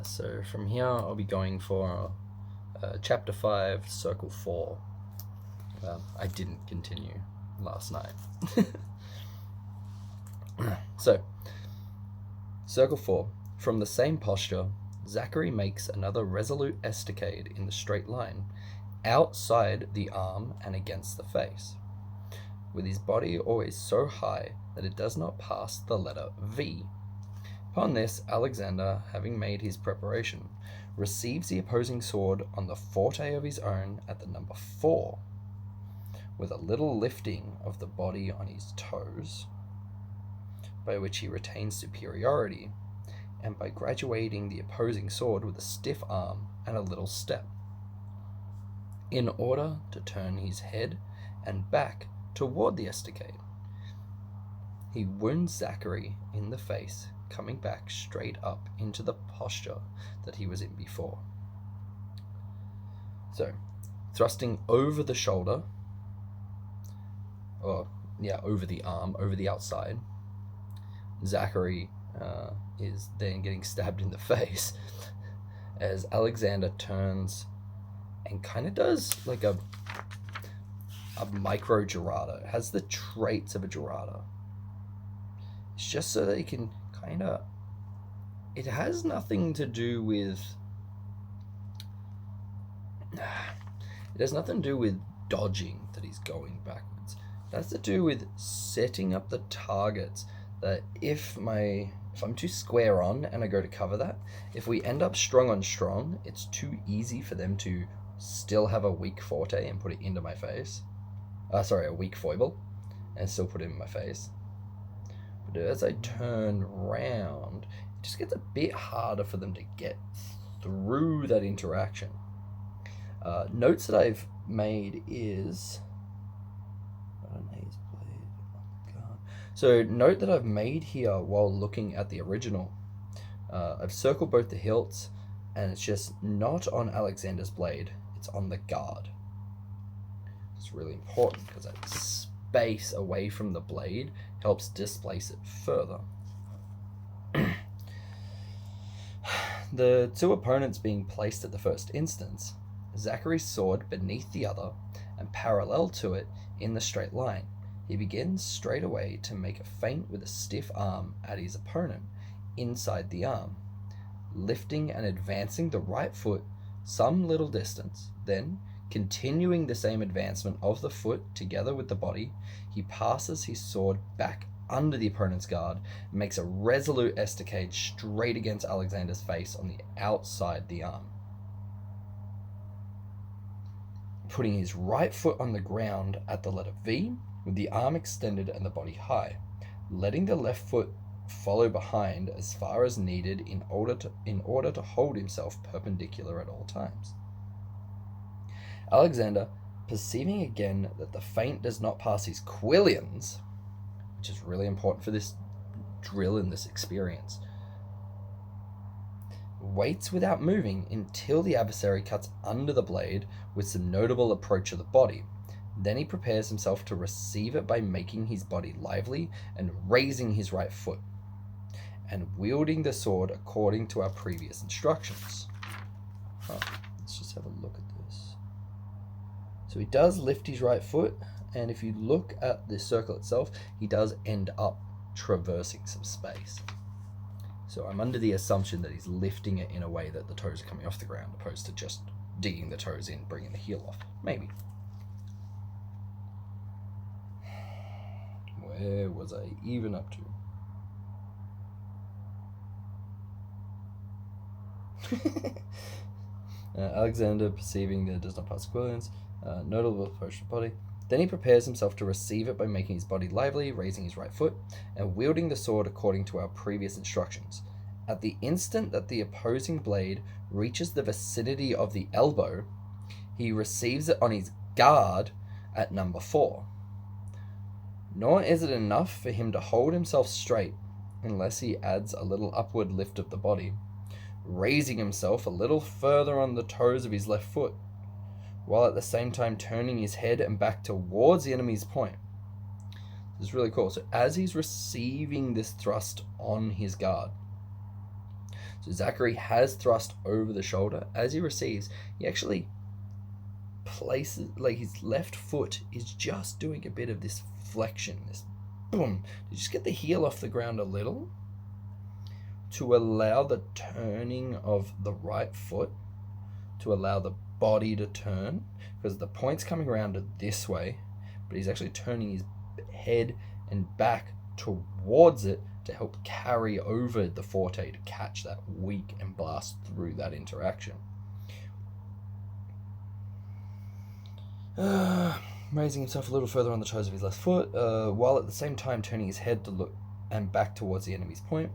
So from here, I'll be going for Chapter 5, Circle 4. I didn't continue last night. So, Circle 4. From the same posture, Zachary makes another resolute estacade in the straight line, outside the arm and against the face, with his body always so high that it does not pass the letter V. Upon this, Alexander, having made his preparation, receives the opposing sword on the forte of his own at the number 4, with a little lifting of the body on his toes, by which he retains superiority, and by graduating the opposing sword with a stiff arm and a little step, in order to turn his head and back toward the estacade. He wounds Zachary in the face, coming back straight up into the posture that he was in before. So, thrusting over the shoulder, over the arm, over the outside, Zachary is then getting stabbed in the face as Alexander turns and kind of does like a micro Gerardo. It has the traits of a Gerardo. It's just so that he can kind of... It has nothing to do with... It has nothing to do with dodging that he's going backwards. It has to do with setting up the targets that if I'm too square on and I go to cover that, if we end up strong on strong, it's too easy for them to still have a weak forte and put it into my face. A weak foible, and still put it in my face. But as I turn round, it just gets a bit harder for them to get through that interaction. Notes that I've made is... So note that I've made here while looking at the original. I've circled both the hilts, and it's just not on Alexander's blade, it's on the guard. It's really important because that space away from the blade helps displace it further. The two opponents being placed at the first instance, Zachary's sword beneath the other and parallel to it in the straight line. He begins straight away to make a feint with a stiff arm at his opponent inside the arm, lifting and advancing the right foot some little distance. Then, continuing the same advancement of the foot together with the body, he passes his sword back under the opponent's guard and makes a resolute estacade straight against Alexander's face on the outside the arm. Putting his right foot on the ground at the letter V, with the arm extended and the body high, letting the left foot follow behind as far as needed in order to hold himself perpendicular at all times. Alexander, perceiving again that the feint does not pass his quillions, which is really important for this drill and this experience, waits without moving until the adversary cuts under the blade with some notable approach of the body. Then he prepares himself to receive it by making his body lively and raising his right foot, and wielding the sword according to our previous instructions. Let's just have a look at this. So he does lift his right foot, and if you look at the circle itself, he does end up traversing some space. So I'm under the assumption that he's lifting it in a way that the toes are coming off the ground, opposed to just digging the toes in, bringing the heel off. Maybe. Where was I even up to? Alexander, perceiving that it does not pass equivalence, notable approach to the body. Then he prepares himself to receive it by making his body lively, raising his right foot, and wielding the sword according to our previous instructions. At the instant that the opposing blade reaches the vicinity of the elbow, he receives it on his guard at number 4. Nor is it enough for him to hold himself straight unless he adds a little upward lift of the body, raising himself a little further on the toes of his left foot, while at the same time turning his head and back towards the enemy's point. This is really cool. So as he's receiving this thrust on his guard, So Zachary has thrust over the shoulder. As he receives, he actually places, like his left foot is just doing a bit of this flexion, this boom. You just get the heel off the ground a little to allow the turning of the right foot, to allow the body to turn, because the point's coming around this way, but he's actually turning his head and back towards it to help carry over the forte to catch that weak and blast through that interaction. Raising himself a little further on the toes of his left foot, while at the same time turning his head to look and back towards the enemy's point.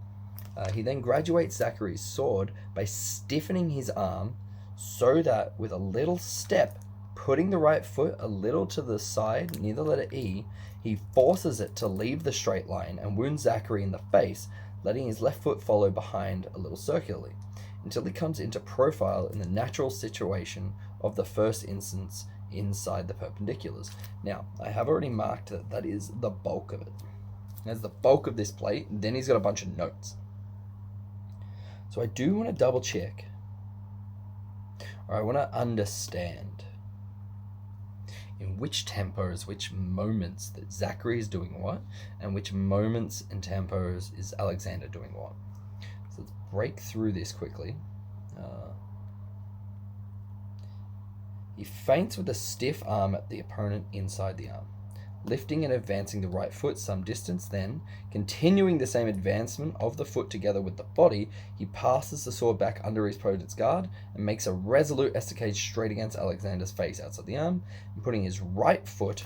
He then graduates Zachary's sword by stiffening his arm so that with a little step, putting the right foot a little to the side near the letter E, he forces it to leave the straight line and wounds Zachary in the face, letting his left foot follow behind a little circularly, until he comes into profile in the natural situation of the first instance inside the perpendiculars. Now, I have already marked that that is the bulk of it. That's the bulk of this plate. Then he's got a bunch of notes. So I do want to double check, or I want to understand in which tempos, which moments that Zachary is doing what, and which moments and tempos is Alexander doing what. So let's break through this quickly. He feints with a stiff arm at the opponent inside the arm, lifting and advancing the right foot some distance, then, continuing the same advancement of the foot together with the body, he passes the sword back under his opponent's guard and makes a resolute estacade straight against Alexander's face outside the arm, and putting his right foot,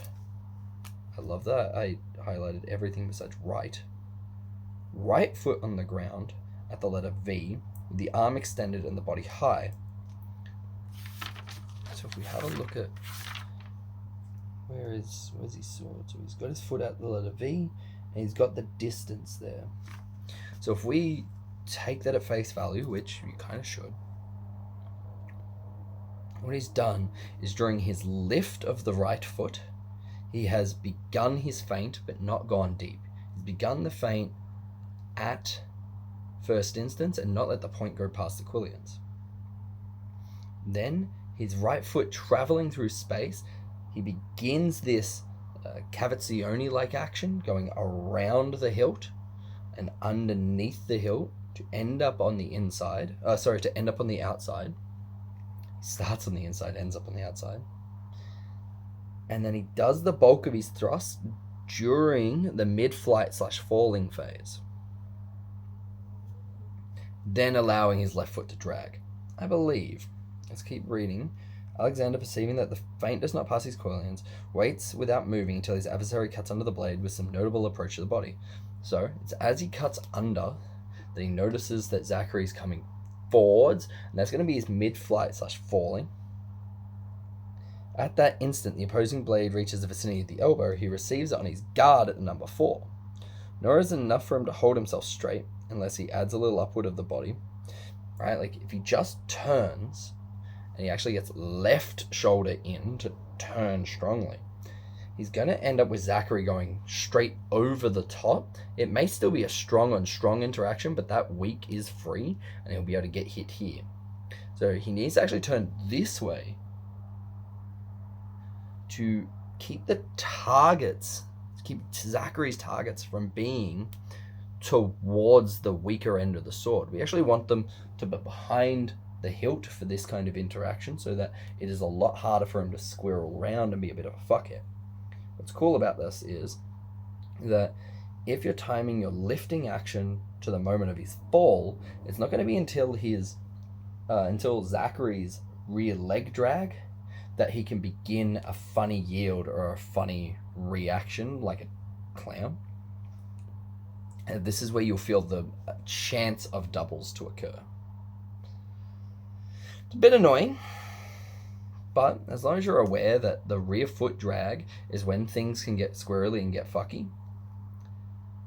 I love that, I highlighted everything besides right foot on the ground at the letter V, with the arm extended and the body high. So if we have a look at where's his sword? So he's got his foot at the letter V, and he's got the distance there. So if we take that at face value, which you kind of should, what he's done is during his lift of the right foot, he has begun his feint but not gone deep. He's begun the feint at first instance and not let the point go past the quillions. Then his right foot traveling through space, he begins this Cavazioni-like action, going around the hilt and underneath the hilt to end up on the inside. To end up on the outside. He starts on the inside, ends up on the outside. And then he does the bulk of his thrust during the mid-flight / falling phase, then allowing his left foot to drag. I believe, let's keep reading. Alexander, perceiving that the feint does not pass his quillions, waits without moving until his adversary cuts under the blade with some notable approach to the body. So, it's as he cuts under that he notices that Zachary's coming forwards, and that's going to be his mid-flight / falling. At that instant, the opposing blade reaches the vicinity of the elbow. He receives it on his guard at the number 4. Nor is it enough for him to hold himself straight, unless he adds a little upward of the body. Right? Like, if he just turns, and he actually gets left shoulder in to turn strongly, he's going to end up with Zachary going straight over the top. It may still be a strong on strong interaction, but that weak is free, and he'll be able to get hit here. So he needs to actually turn this way to keep the targets, keep Zachary's targets from being towards the weaker end of the sword. We actually want them to be behind the hilt for this kind of interaction, so that it is a lot harder for him to squirrel around and be a bit of a fuckhead. What's cool about this is that if you're timing your lifting action to the moment of his fall, it's not going to be until Zachary's rear leg drag that he can begin a funny yield or a funny reaction like a clown. And this is where you'll feel the chance of doubles to occur. It's a bit annoying, but as long as you're aware that the rear foot drag is when things can get squirrely and get fucky,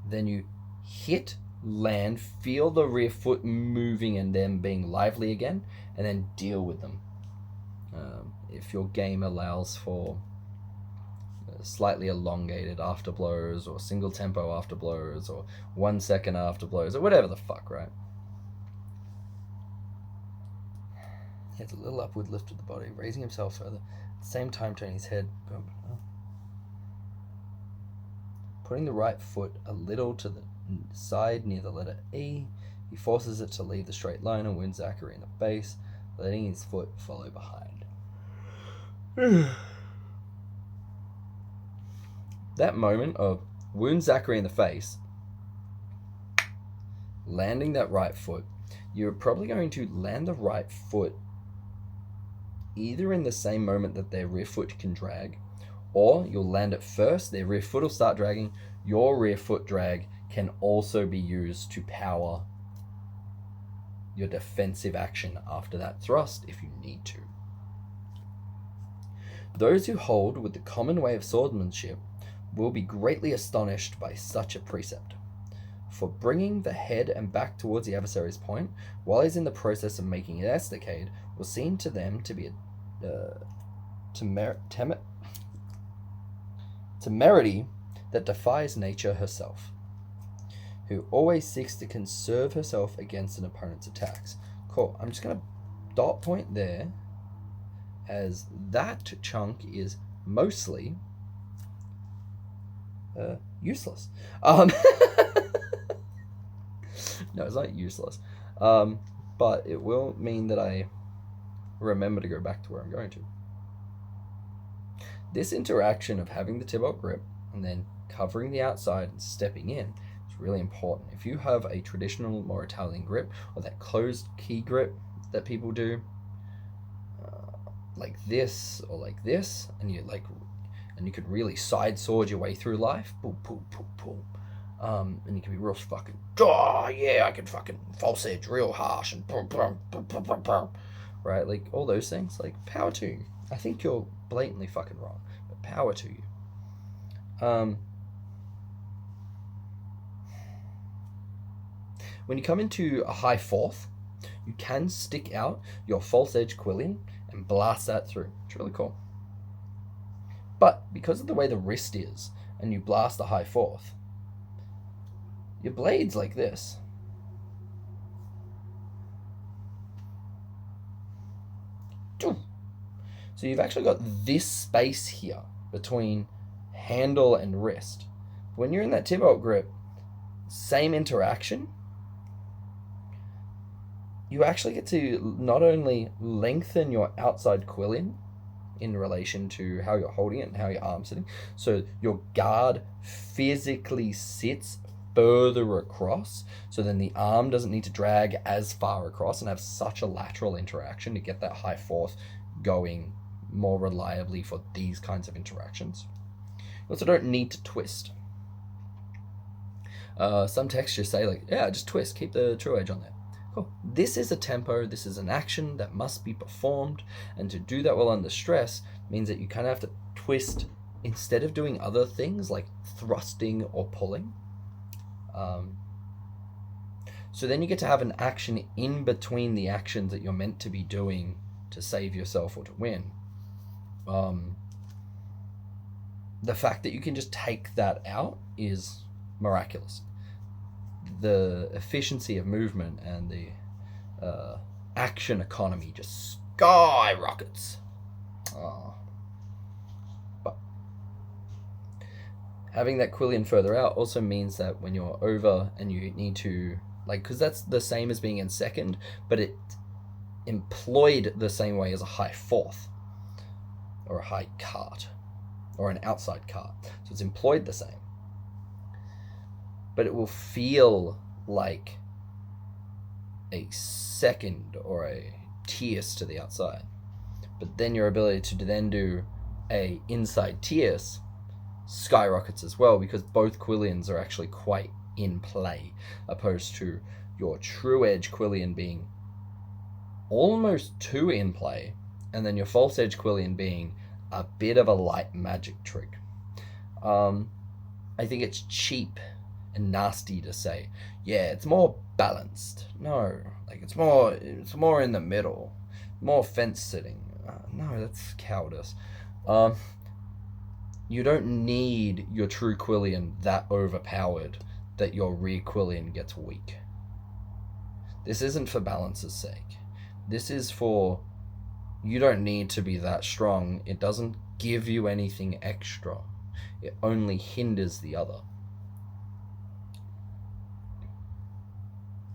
then you hit, land, feel the rear foot moving and them being lively again, and then deal with them. If your game allows for slightly elongated afterblows or single tempo afterblows or 1 second afterblows or whatever the fuck, right? He has a little upward lift of the body, raising himself further. At the same time, turning his head. Putting the right foot a little to the side near the letter E, he forces it to leave the straight line and wounds Zachary in the face, letting his foot follow behind. That moment of wound Zachary in the face, landing that right foot, you're probably going to land the right foot either in the same moment that their rear foot can drag, or you'll land it first, their rear foot will start dragging, your rear foot drag can also be used to power your defensive action after that thrust if you need to. Those who hold with the common way of swordsmanship will be greatly astonished by such a precept. For bringing the head and back towards the adversary's point, while he's in the process of making an estacade, will seem to them to be a temerity that defies nature herself, who always seeks to conserve herself against an opponent's attacks. Cool. I'm just going to dot point there, as that chunk is mostly useless. No, it's not useless. But it will mean that I remember to go back to where I'm going to. This interaction of having the Thibault grip and then covering the outside and stepping in is really important. If you have a traditional, more Italian grip, or that closed key grip that people do, like this or like this, and you could really side sword your way through life, boom, boom, boom, boom. And you can be real fucking, oh yeah, I can fucking false edge real harsh and boom, boom, boom, boom, boom, boom. Right, like all those things, like power to you. I think you're blatantly fucking wrong, but power to you. When you come into a high fourth, you can stick out your false edge quillion and blast that through. It's really cool. But because of the way the wrist is, and you blast the high fourth, your blade's like this. So you've actually got this space here between handle and wrist. When you're in that Thibault grip, same interaction, you actually get to not only lengthen your outside quillion in relation to how you're holding it and how your arm's sitting, so your guard physically sits further across, so then the arm doesn't need to drag as far across and have such a lateral interaction to get that high fourth going more reliably for these kinds of interactions. You also don't need to twist. Some texts just say like, yeah, just twist, keep the true edge on there. Cool. This is a tempo, this is an action that must be performed, and to do that while under stress means that you kind of have to twist instead of doing other things like thrusting or pulling. So then you get to have an action in between the actions that you're meant to be doing to save yourself or to win. The fact that you can just take that out is miraculous. The efficiency of movement and the action economy just skyrockets. But having that quillion further out also means that when you're over and you need to, like, because that's the same as being in second, but it employed the same way as a high fourth or a high cart or an outside cart. So it's employed the same, but it will feel like a second or a tierce to the outside. But then your ability to then do a inside tierce skyrockets as well, because both quillions are actually quite in play, opposed to your true edge quillion being almost too in play, and then your false edge quillion being a bit of a light magic trick. I think it's cheap and nasty to say, yeah, it's more balanced. No, like it's more in the middle, more fence sitting. No, that's cowardice. You don't need your true quillion that overpowered that your rear quillion gets weak. This isn't for balance's sake. This is for you don't need to be that strong. It doesn't give you anything extra. It only hinders the other.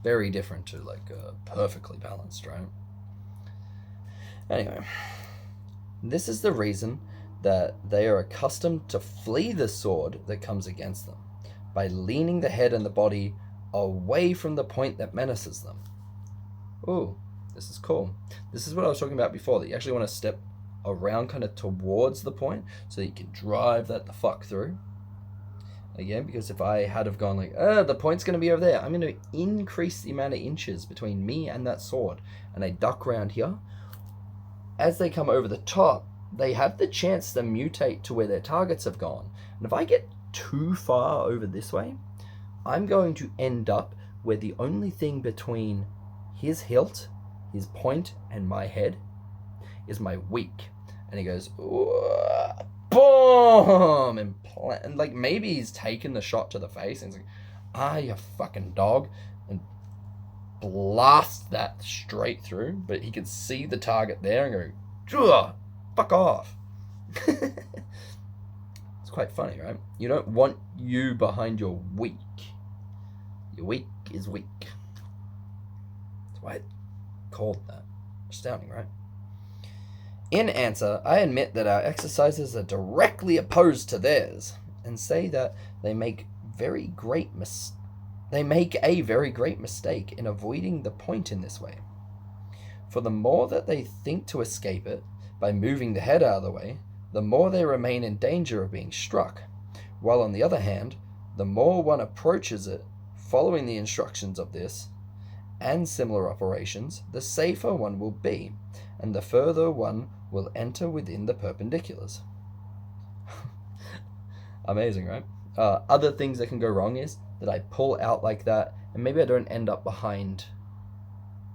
Very different to like perfectly balanced, right? Anyway, this is the reason that they are accustomed to flee the sword that comes against them by leaning the head and the body away from the point that menaces them. Ooh, this is cool. This is what I was talking about before, that you actually want to step around kind of towards the point so that you can drive that the fuck through. Again, because if I had have gone like, the point's going to be over there, I'm going to increase the amount of inches between me and that sword, and I duck around here. As they come over the top, they have the chance to mutate to where their targets have gone. And if I get too far over this way, I'm going to end up where the only thing between his hilt, his point, and my head is my weak. And he goes, boom! And like maybe he's taken the shot to the face and he's like, you fucking dog. And blast that straight through. But he can see the target there and go, fuck off. It's quite funny, right? You don't want you behind your weak. Your weak is weak. That's why it's called that. Astounding, right? In answer, I admit that our exercises are directly opposed to theirs, and say that they make a very great mistake in avoiding the point in this way. For the more that they think to escape it by moving the head out of the way, the more they remain in danger of being struck, while on the other hand, the more one approaches it following the instructions of this and similar operations, the safer one will be, and the further one will enter within the perpendiculars. Amazing, right? Other things that can go wrong is that I pull out like that, and maybe I don't end up behind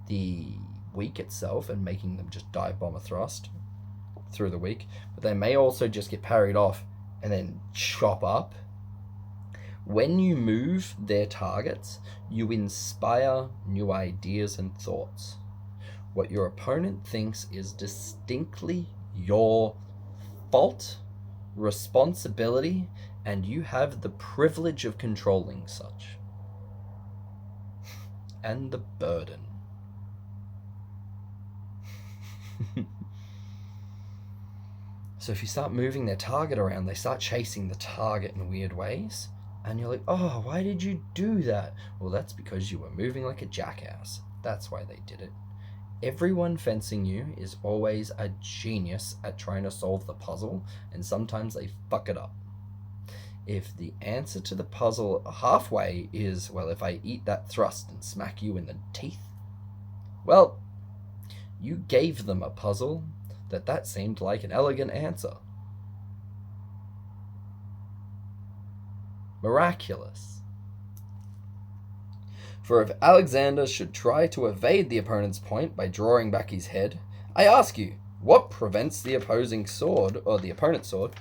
the weak itself and making them just dive bomb a thrust through the weak, but they may also just get parried off and then chop up. When you move their targets, you inspire new ideas and thoughts. What your opponent thinks is distinctly your fault, responsibility, and you have the privilege of controlling such. And the burden. So if you start moving their target around, they start chasing the target in weird ways. And you're like, oh, why did you do that? Well, that's because you were moving like a jackass. That's why they did it. Everyone fencing you is always a genius at trying to solve the puzzle, and sometimes they fuck it up. If the answer to the puzzle halfway is, well, if I eat that thrust and smack you in the teeth, well, you gave them a puzzle that seemed like an elegant answer. Miraculous. For if Alexander should try to evade the opponent's point by drawing back his head, I ask you, what prevents the opposing sword, or the opponent's sword,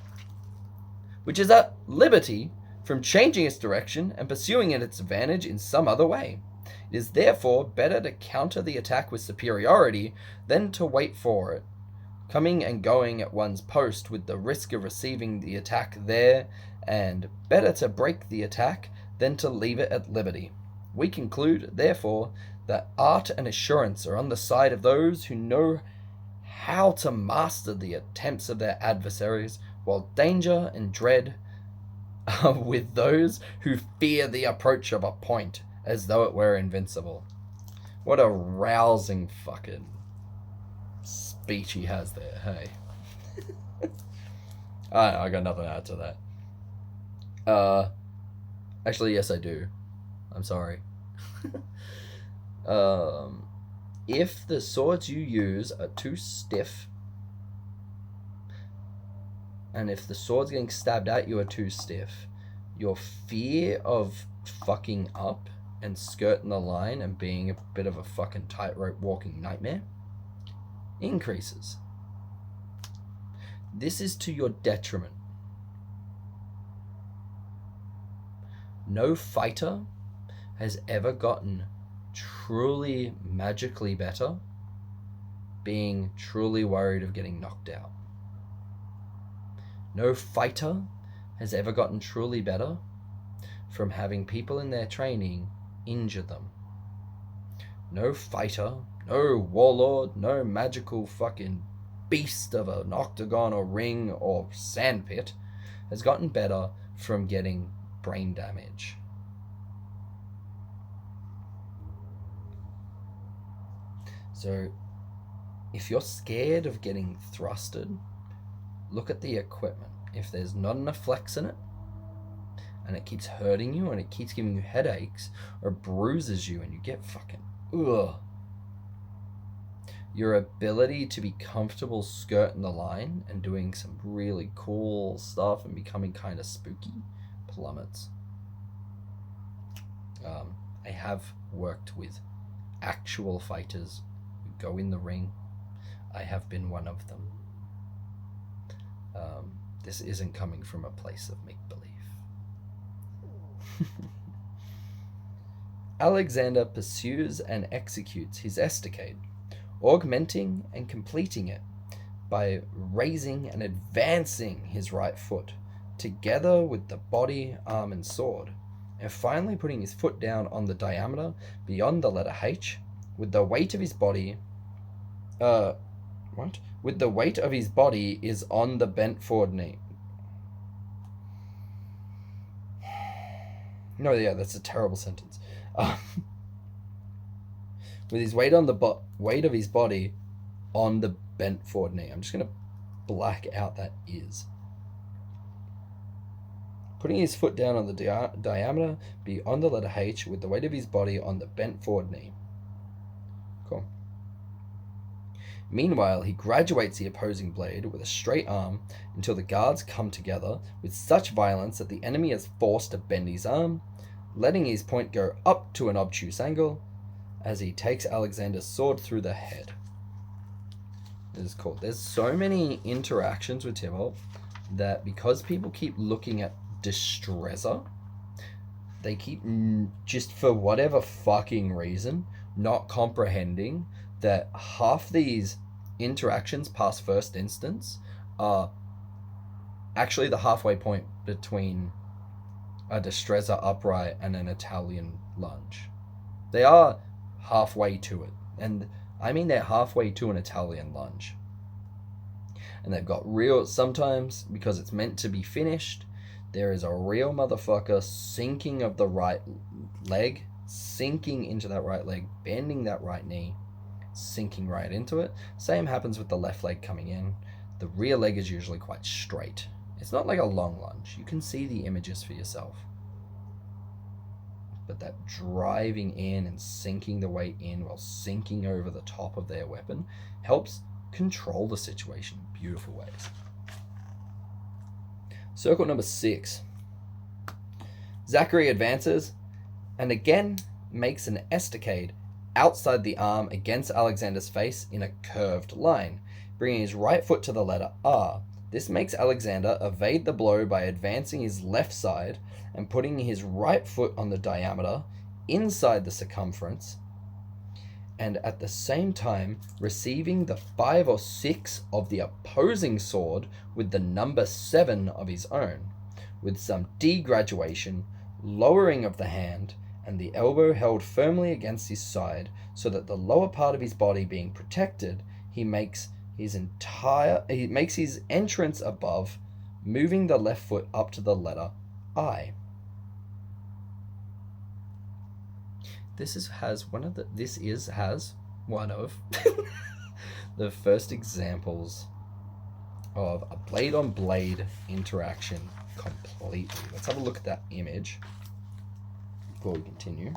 which is at liberty, from changing its direction and pursuing its advantage in some other way? It is therefore better to counter the attack with superiority than to wait for it, coming and going at one's post with the risk of receiving the attack there, and better to break the attack than to leave it at liberty. We conclude, therefore, that art and assurance are on the side of those who know how to master the attempts of their adversaries, while danger and dread are with those who fear the approach of a point as though it were invincible. What a rousing fucking speech he has there, hey? I got nothing to add to that. Actually, yes, I do. I'm sorry. If the swords you use are too stiff, and if the swords getting stabbed at you are too stiff, your fear of fucking up and skirting the line and being a bit of a fucking tightrope walking nightmare increases. This is to your detriment. No fighter has ever gotten truly magically better being truly worried of getting knocked out. No fighter has ever gotten truly better from having people in their training injure them. No fighter, no warlord, no magical fucking beast of an octagon or ring or sandpit has gotten better from getting brain damage. So, if you're scared of getting thrusted, look at the equipment. If there's not enough flex in it, and it keeps hurting you, and it keeps giving you headaches, or bruises you, and you get fucking ugh, your ability to be comfortable skirting the line and doing some really cool stuff and becoming kind of spooky plummets. I have worked with actual fighters who go in the ring. I have been one of them. This isn't coming from a place of make-believe. Alexander pursues and executes his estacade, augmenting and completing it by raising and advancing his right foot, together with the body, arm, and sword, and finally putting his foot down on the diameter beyond the letter H, with the weight of his body. With the weight of his body is on the bent forward knee. No, yeah, that's a terrible sentence. With his weight on the weight of his body on the bent forward knee. I'm just gonna black out that is. Putting his foot down on the diameter beyond the letter H with the weight of his body on the bent forward knee. Cool. Meanwhile, he graduates the opposing blade with a straight arm until the guards come together with such violence that the enemy is forced to bend his arm, letting his point go up to an obtuse angle as he takes Alexander's sword through the head. This is cool. There's so many interactions with Thibault that because people keep looking at Distressor, they keep, just for whatever fucking reason, not comprehending that half these interactions past first instance are actually the halfway point between a Distressor upright and an Italian lunge. They are halfway to it, and I mean they're halfway to an Italian lunge. And they've got real, sometimes because it's meant to be finished, there is a real motherfucker sinking of the right leg, sinking into that right leg, bending that right knee, sinking right into it. Same happens with the left leg coming in. The rear leg is usually quite straight. It's not like a long lunge. You can see the images for yourself. But that driving in and sinking the weight in while sinking over the top of their weapon helps control the situation in beautiful ways. Circle number 6. Zachary advances and again makes an estacade outside the arm against Alexander's face in a curved line, bringing his right foot to the letter R. This makes Alexander evade the blow by advancing his left side and putting his right foot on the diameter inside the circumference, and at the same time receiving the 5 or 6 of the opposing sword with the number 7 of his own, with some degraduation, lowering of the hand, and the elbow held firmly against his side so that the lower part of his body being protected, he makes his entrance above, moving the left foot up to the letter I. This has one of the first examples of a blade on blade interaction completely. Let's have a look at that image before we continue.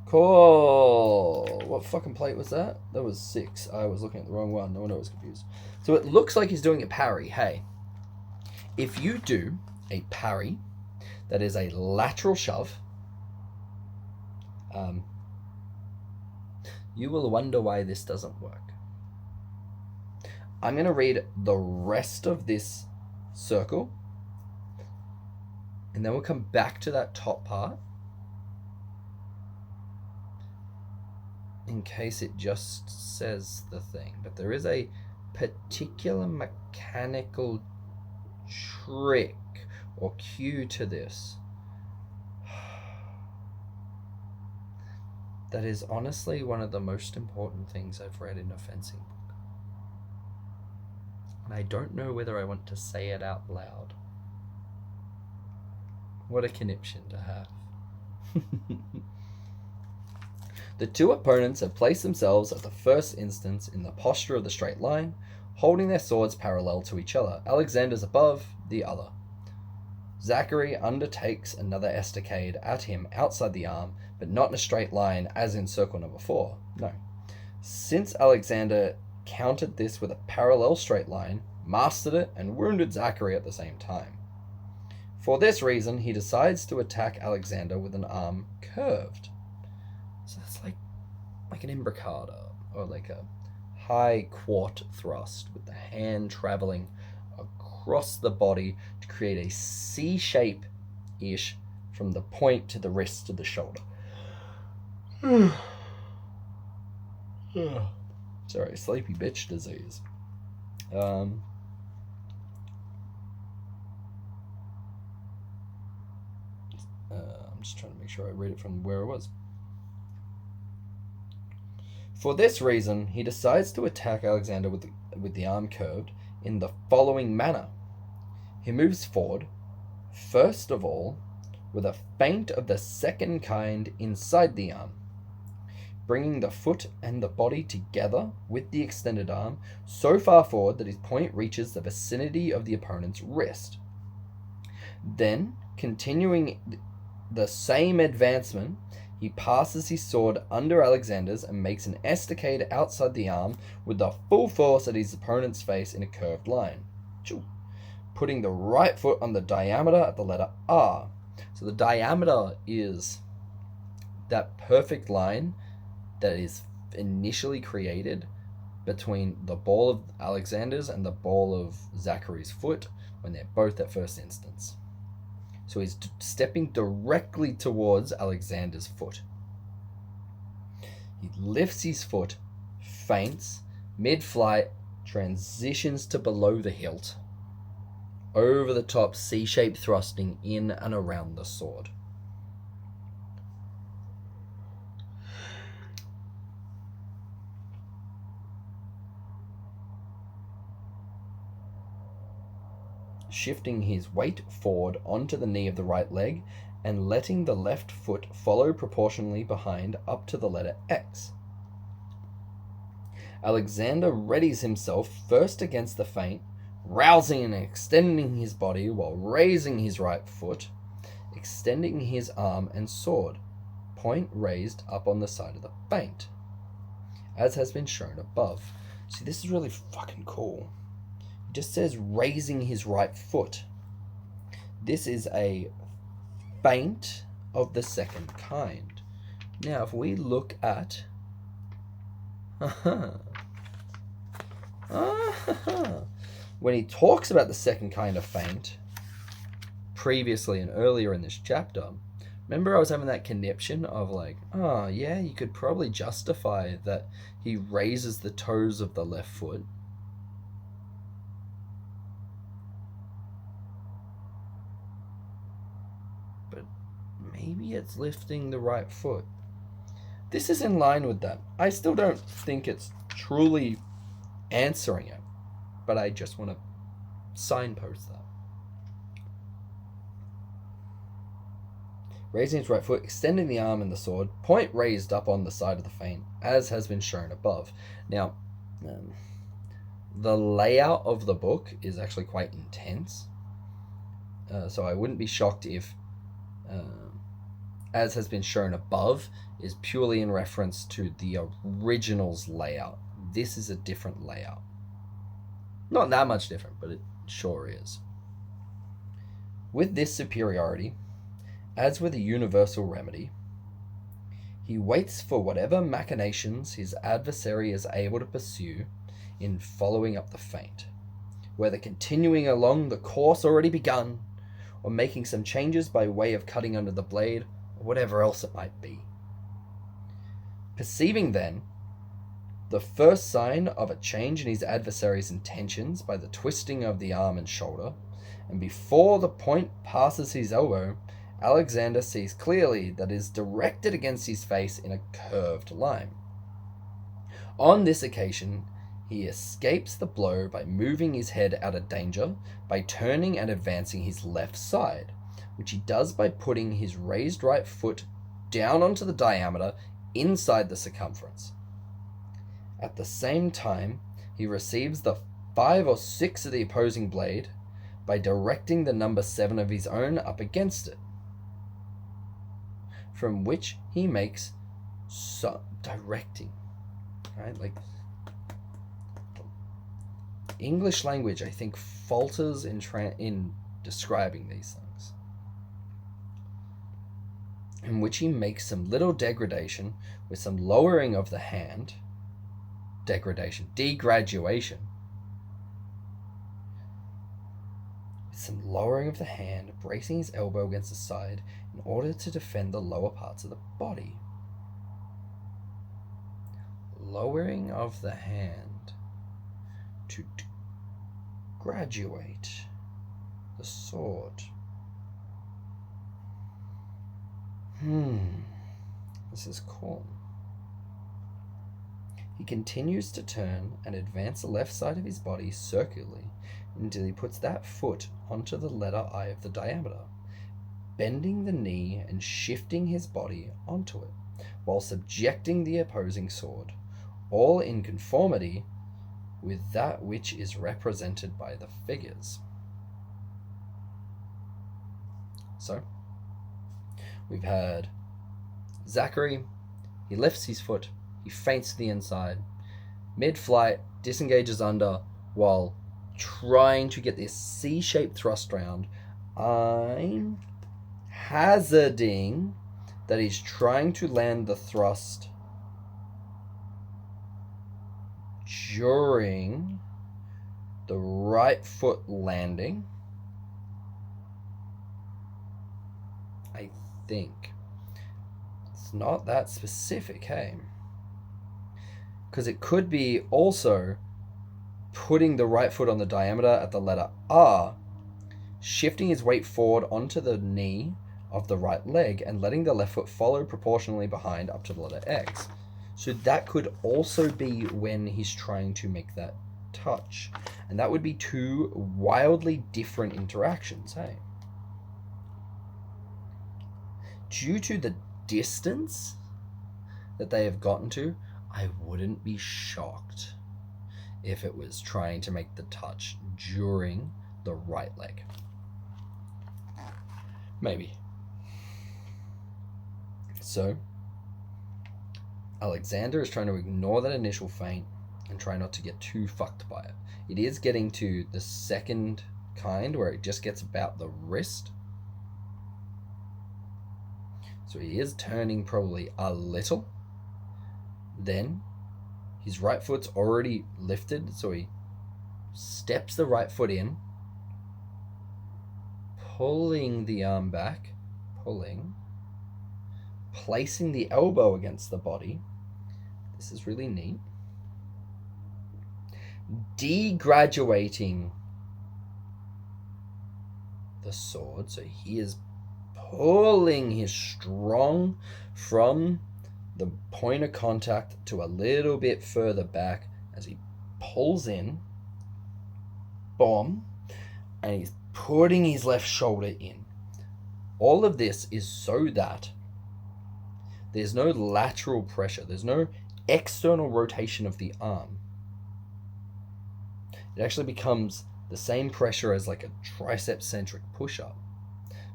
Cool. What fucking plate was that? That was 6. I was looking at the wrong one. No wonder I was confused. So it looks like he's doing a parry. Hey, if you do a parry that is a lateral shove, you will wonder why this doesn't work. I'm going to read the rest of this circle, and then we'll come back to that top part. in case it just says the thing, but there is a particular mechanical trick or cue to this that is honestly one of the most important things I've read in a fencing book. And I don't know whether I want to say it out loud. What a conniption to have. The two opponents have placed themselves at the first instance in the posture of the straight line, holding their swords parallel to each other. Alexander's above, the other. Zachary undertakes another estacade at him outside the arm, but not in a straight line as in circle number 4. No. Since Alexander countered this with a parallel straight line, mastered it, and wounded Zachary at the same time. For this reason, he decides to attack Alexander with an arm curved. So that's like an imbricata, or like a high quart thrust with the hand traveling across the body to create a C shape-ish from the point to the wrist to the shoulder. Sorry, sleepy bitch disease. I'm just trying to make sure I read it from where it was. For this reason, he decides to attack Alexander with the arm curved in the following manner. He moves forward, first of all, with a feint of the second kind inside the arm, bringing the foot and the body together with the extended arm so far forward that his point reaches the vicinity of the opponent's wrist. Then, continuing the same advancement, he passes his sword under Alexander's and makes an estacade outside the arm with the full force at his opponent's face in a curved line, putting the right foot on the diameter at the letter R. So the diameter is that perfect line that is initially created between the ball of Alexander's and the ball of Zachary's foot when they're both at first instance. So he's stepping directly towards Alexander's foot. He lifts his foot, feints, mid-flight, transitions to below the hilt, over the top, C-shaped thrusting in and around the sword. Shifting his weight forward onto the knee of the right leg and letting the left foot follow proportionally behind up to the letter X. Alexander readies himself first against the feint, rousing and extending his body while raising his right foot, extending his arm and sword, point raised up on the side of the feint, as has been shown above. See, this is really fucking cool. It just says raising his right foot. This is a feint of the second kind. Now, if we look at... when he talks about the second kind of feint, previously and earlier in this chapter, remember I was having that conniption of like, oh yeah, you could probably justify that he raises the toes of the left foot. But maybe it's lifting the right foot. This is in line with that. I still don't think it's truly answering it, but I just want to signpost that. Raising his right foot, extending the arm and the sword, point raised up on the side of the feint, as has been shown above. Now, the layout of the book is actually quite intense, so I wouldn't be shocked if, as has been shown above, is purely in reference to the original's layout. This is a different layout. Not that much different, but it sure is. With this superiority, as with a universal remedy, he waits for whatever machinations his adversary is able to pursue in following up the feint, whether continuing along the course already begun, or making some changes by way of cutting under the blade, or whatever else it might be. Perceiving then the first sign of a change in his adversary's intentions by the twisting of the arm and shoulder, and before the point passes his elbow, Alexander sees clearly that it is directed against his face in a curved line. On this occasion, he escapes the blow by moving his head out of danger, by turning and advancing his left side, which he does by putting his raised right foot down onto the diameter inside the circumference. At the same time, he receives the 5 or 6 of the opposing blade by directing the number 7 of his own up against it, from which he makes directing, right? Like, English language, I think, falters in describing these things, in which he makes some little degradation with some lowering of the hand, degraduation, some lowering of the hand, bracing his elbow against the side in order to defend the lower parts of the body. Lowering of the hand to graduate the sword. This is cool. He continues to turn and advance the left side of his body circularly until he puts that foot onto the letter I of the diameter, bending the knee and shifting his body onto it, while subjecting the opposing sword, all in conformity with that which is represented by the figures. So, we've had Zachary, he lifts his foot, he feints to the inside, mid-flight, disengages under, while trying to get this C-shaped thrust round. I'm hazarding that he's trying to land the thrust during the right foot landing. I think. It's not that specific, hey? Because it could be also putting the right foot on the diameter at the letter R, shifting his weight forward onto the knee of the right leg, and letting the left foot follow proportionally behind up to the letter X. So that could also be when he's trying to make that touch. And that would be 2 wildly different interactions, hey? Due to the distance that they have gotten to, I wouldn't be shocked if it was trying to make the touch during the right leg. Maybe. So, Alexander is trying to ignore that initial feint and try not to get too fucked by it. It is getting to the second kind where it just gets about the wrist. So he is turning probably a little. Then his right foot's already lifted, so he steps the right foot in, pulling the arm back, placing the elbow against the body. This is really neat. Degraduating the sword, so he is pulling his strong from the point of contact to a little bit further back as he pulls in, bomb, and he's putting his left shoulder in. All of this is so that there's no lateral pressure, there's no external rotation of the arm. It actually becomes the same pressure as like a tricep-centric push-up,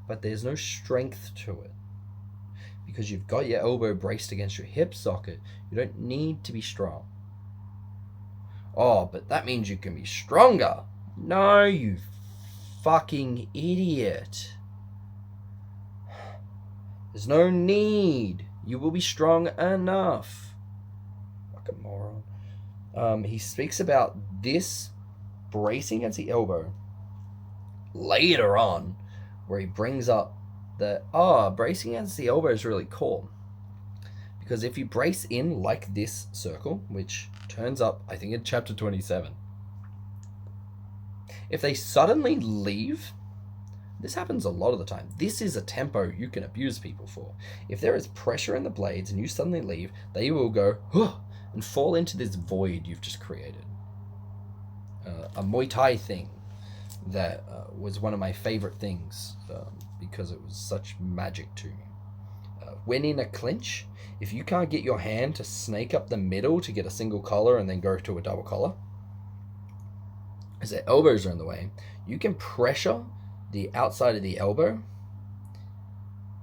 but there's no strength to it. Because you've got your elbow braced against your hip socket, you don't need to be strong. Oh, but that means you can be stronger. No, you fucking idiot. There's no need. You will be strong enough. Fucking moron. He speaks about this bracing against the elbow later on, where he brings up that, bracing against the elbow is really cool Because if you brace in like this circle, which turns up, I think, in chapter 27, if they suddenly leave, this happens a lot of the time. This is a tempo you can abuse people for. If there is pressure in the blades and you suddenly leave, they will go, huh, and fall into this void you've just created. A Muay Thai thing that was one of my favorite things because it was such magic to me. When in a clinch, if you can't get your hand to snake up the middle to get a single collar and then go to a double collar, as their elbows are in the way, you can pressure the outside of the elbow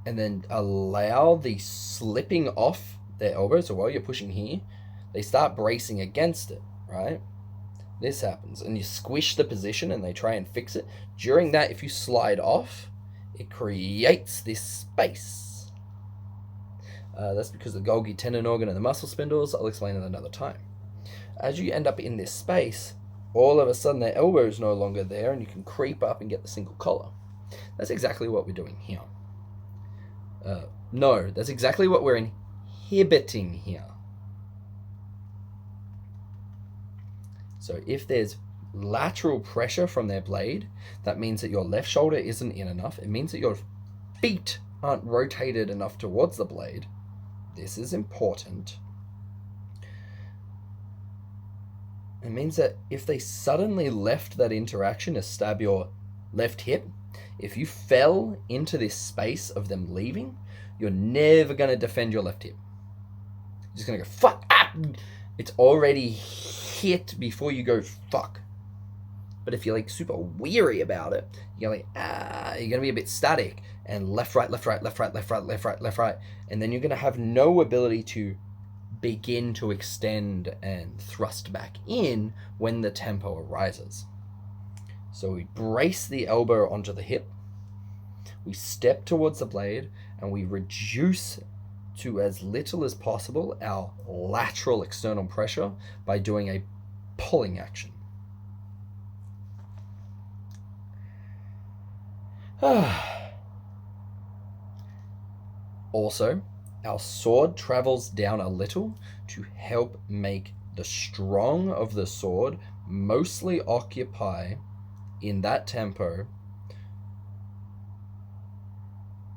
and then allow the slipping off their elbow. So while you're pushing here, they start bracing against it, right? This happens, and you squish the position and they try and fix it. During that, if you slide off, it creates this space. That's because the Golgi tendon organ and the muscle spindles. I'll explain it another time. As you end up in this space, all of a sudden their elbow is no longer there and you can creep up and get the single collar. That's exactly what we're doing here. No, that's exactly what we're inhibiting here. So if there's lateral pressure from their blade, that means that your left shoulder isn't in enough. It means that your feet aren't rotated enough towards the blade. This is important. It means that if they suddenly left that interaction to stab your left hip, if you fell into this space of them leaving, you're never going to defend your left hip. You're just going to go, fuck, ah! It's already hit before you go, fuck. But if you're like super weary about it, you're like, you're going to be a bit static and left, right, left, right, left, right, left, right, left, right, left, right. And then you're going to have no ability to begin to extend and thrust back in when the tempo arises. So we brace the elbow onto the hip, we step towards the blade, and we reduce to as little as possible our lateral external pressure by doing a pulling action. Also, our sword travels down a little to help make the strong of the sword mostly occupy in that tempo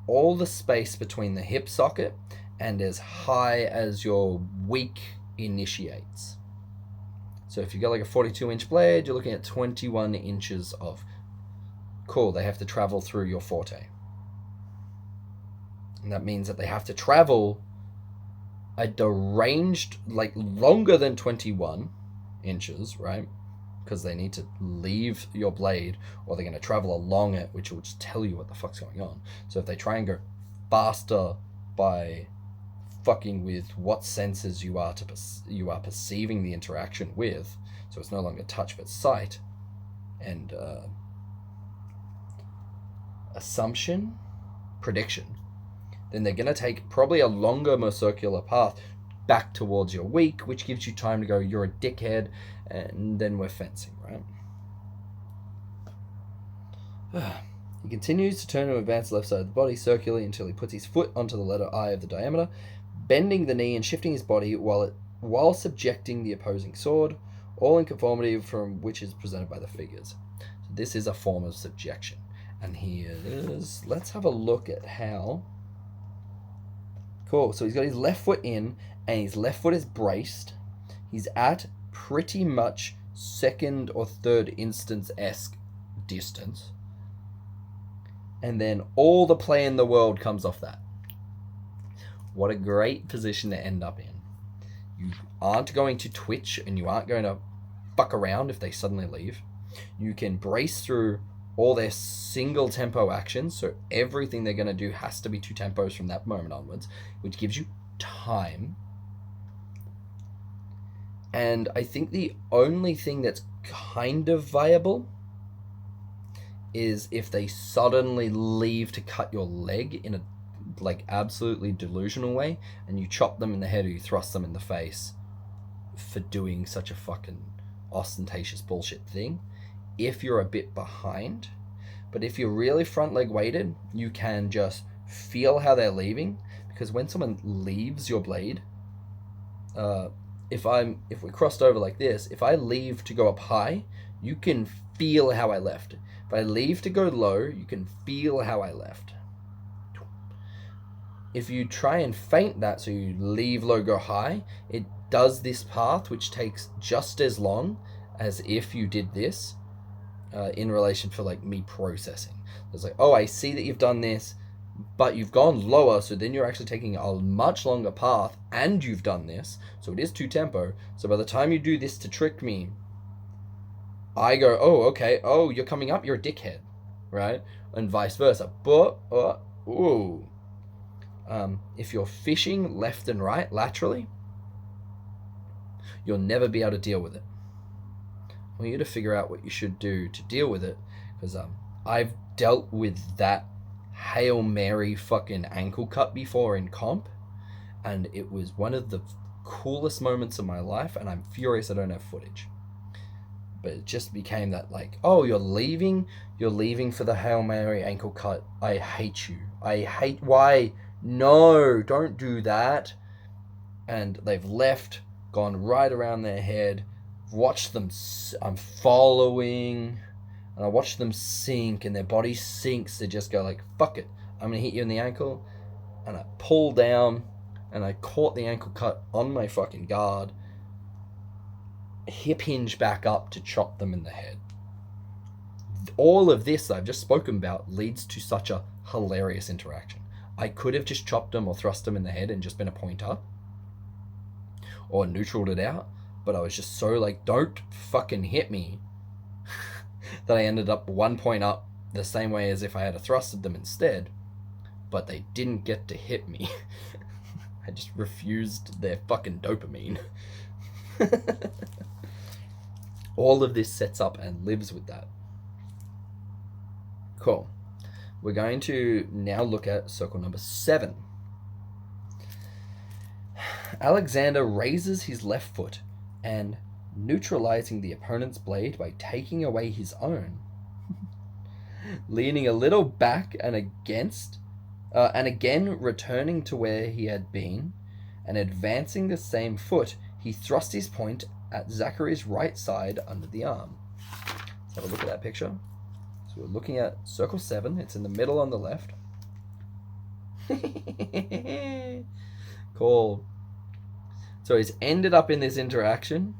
all the space between the hip socket and as high as your weak initiates. So if you got like a 42-inch blade, you're looking at 21 inches of cool. They have to travel through your forte. And that means that they have to travel a deranged, like longer than 21 inches, right? Because they need to leave your blade or they're going to travel along it, which will just tell you what the fuck's going on. So if they try and go faster by fucking with what senses you are perceiving the interaction with, so it's no longer touch but sight and assumption, prediction, then they're going to take probably a longer, more circular path back towards your weak, which gives you time to go, you're a dickhead, and then we're fencing, right? He continues to turn to advance the left side of the body circularly until he puts his foot onto the letter I of the diameter, bending the knee and shifting his body while subjecting the opposing sword, all in conformity from which is presented by the figures. So this is a form of subjection. And let's have a look at how. Cool, so he's got his left foot in, and his left foot is braced. He's at pretty much second or third instance-esque distance. And then all the play in the world comes off that. What a great position to end up in. You aren't going to twitch, and you aren't going to fuck around if they suddenly leave. You can brace through all their single tempo actions, so everything they're going to do has to be 2 tempos from that moment onwards, which gives you time. And I think the only thing that's kind of viable is if they suddenly leave to cut your leg in a like absolutely delusional way, and you chop them in the head or you thrust them in the face for doing such a fucking ostentatious bullshit thing. If you're a bit behind, but if you're really front leg weighted, you can just feel how they're leaving, because when someone leaves your blade, if we crossed over like this, if I leave to go up high, you can feel how I left. If I leave to go low, you can feel how I left. If you try and feint that, so you leave low, go high, it does this path, which takes just as long as if you did this, in relation for like me processing. It's like, oh, I see that you've done this, but you've gone lower, so then you're actually taking a much longer path, and you've done this, so it is 2-tempo. So by the time you do this to trick me, I go, oh, okay, oh, you're coming up, you're a dickhead, right? And vice versa. But, if you're fishing left and right laterally, you'll never be able to deal with it. I want you to figure out what you should do to deal with it, because I've dealt with that Hail Mary fucking ankle cut before in comp, and it was one of the coolest moments of my life, and I'm furious I don't have footage. But it just became that, like, oh, you're leaving for the Hail Mary ankle cut. I hate you. Why? No, don't do that. And they've left, gone right around their head, watched them, I'm following, and I watch them sink, and their body sinks. They just go like, fuck it, I'm gonna hit you in the ankle. And I pull down, and I caught the ankle cut on my fucking guard, hip hinge back up to chop them in the head. All of this I've just spoken about leads to such a hilarious interaction. I could have just chopped them or thrust them in the head and just been a point up, or neutraled it out, but I was just so like, don't fucking hit me, that I ended up 1 point up, the same way as if I had thrusted them instead, but they didn't get to hit me. I just refused their fucking dopamine. All of this sets up and lives with that. Cool. We're going to now look at circle number 7. Alexander raises his left foot and, neutralizing the opponent's blade by taking away his own, leaning a little back and again returning to where he had been, and advancing the same foot, he thrust his point at Zachary's right side under the arm. Let's have a look at that picture. So we're looking at circle 7. It's in the middle on the left. Cool. So he's ended up in this interaction.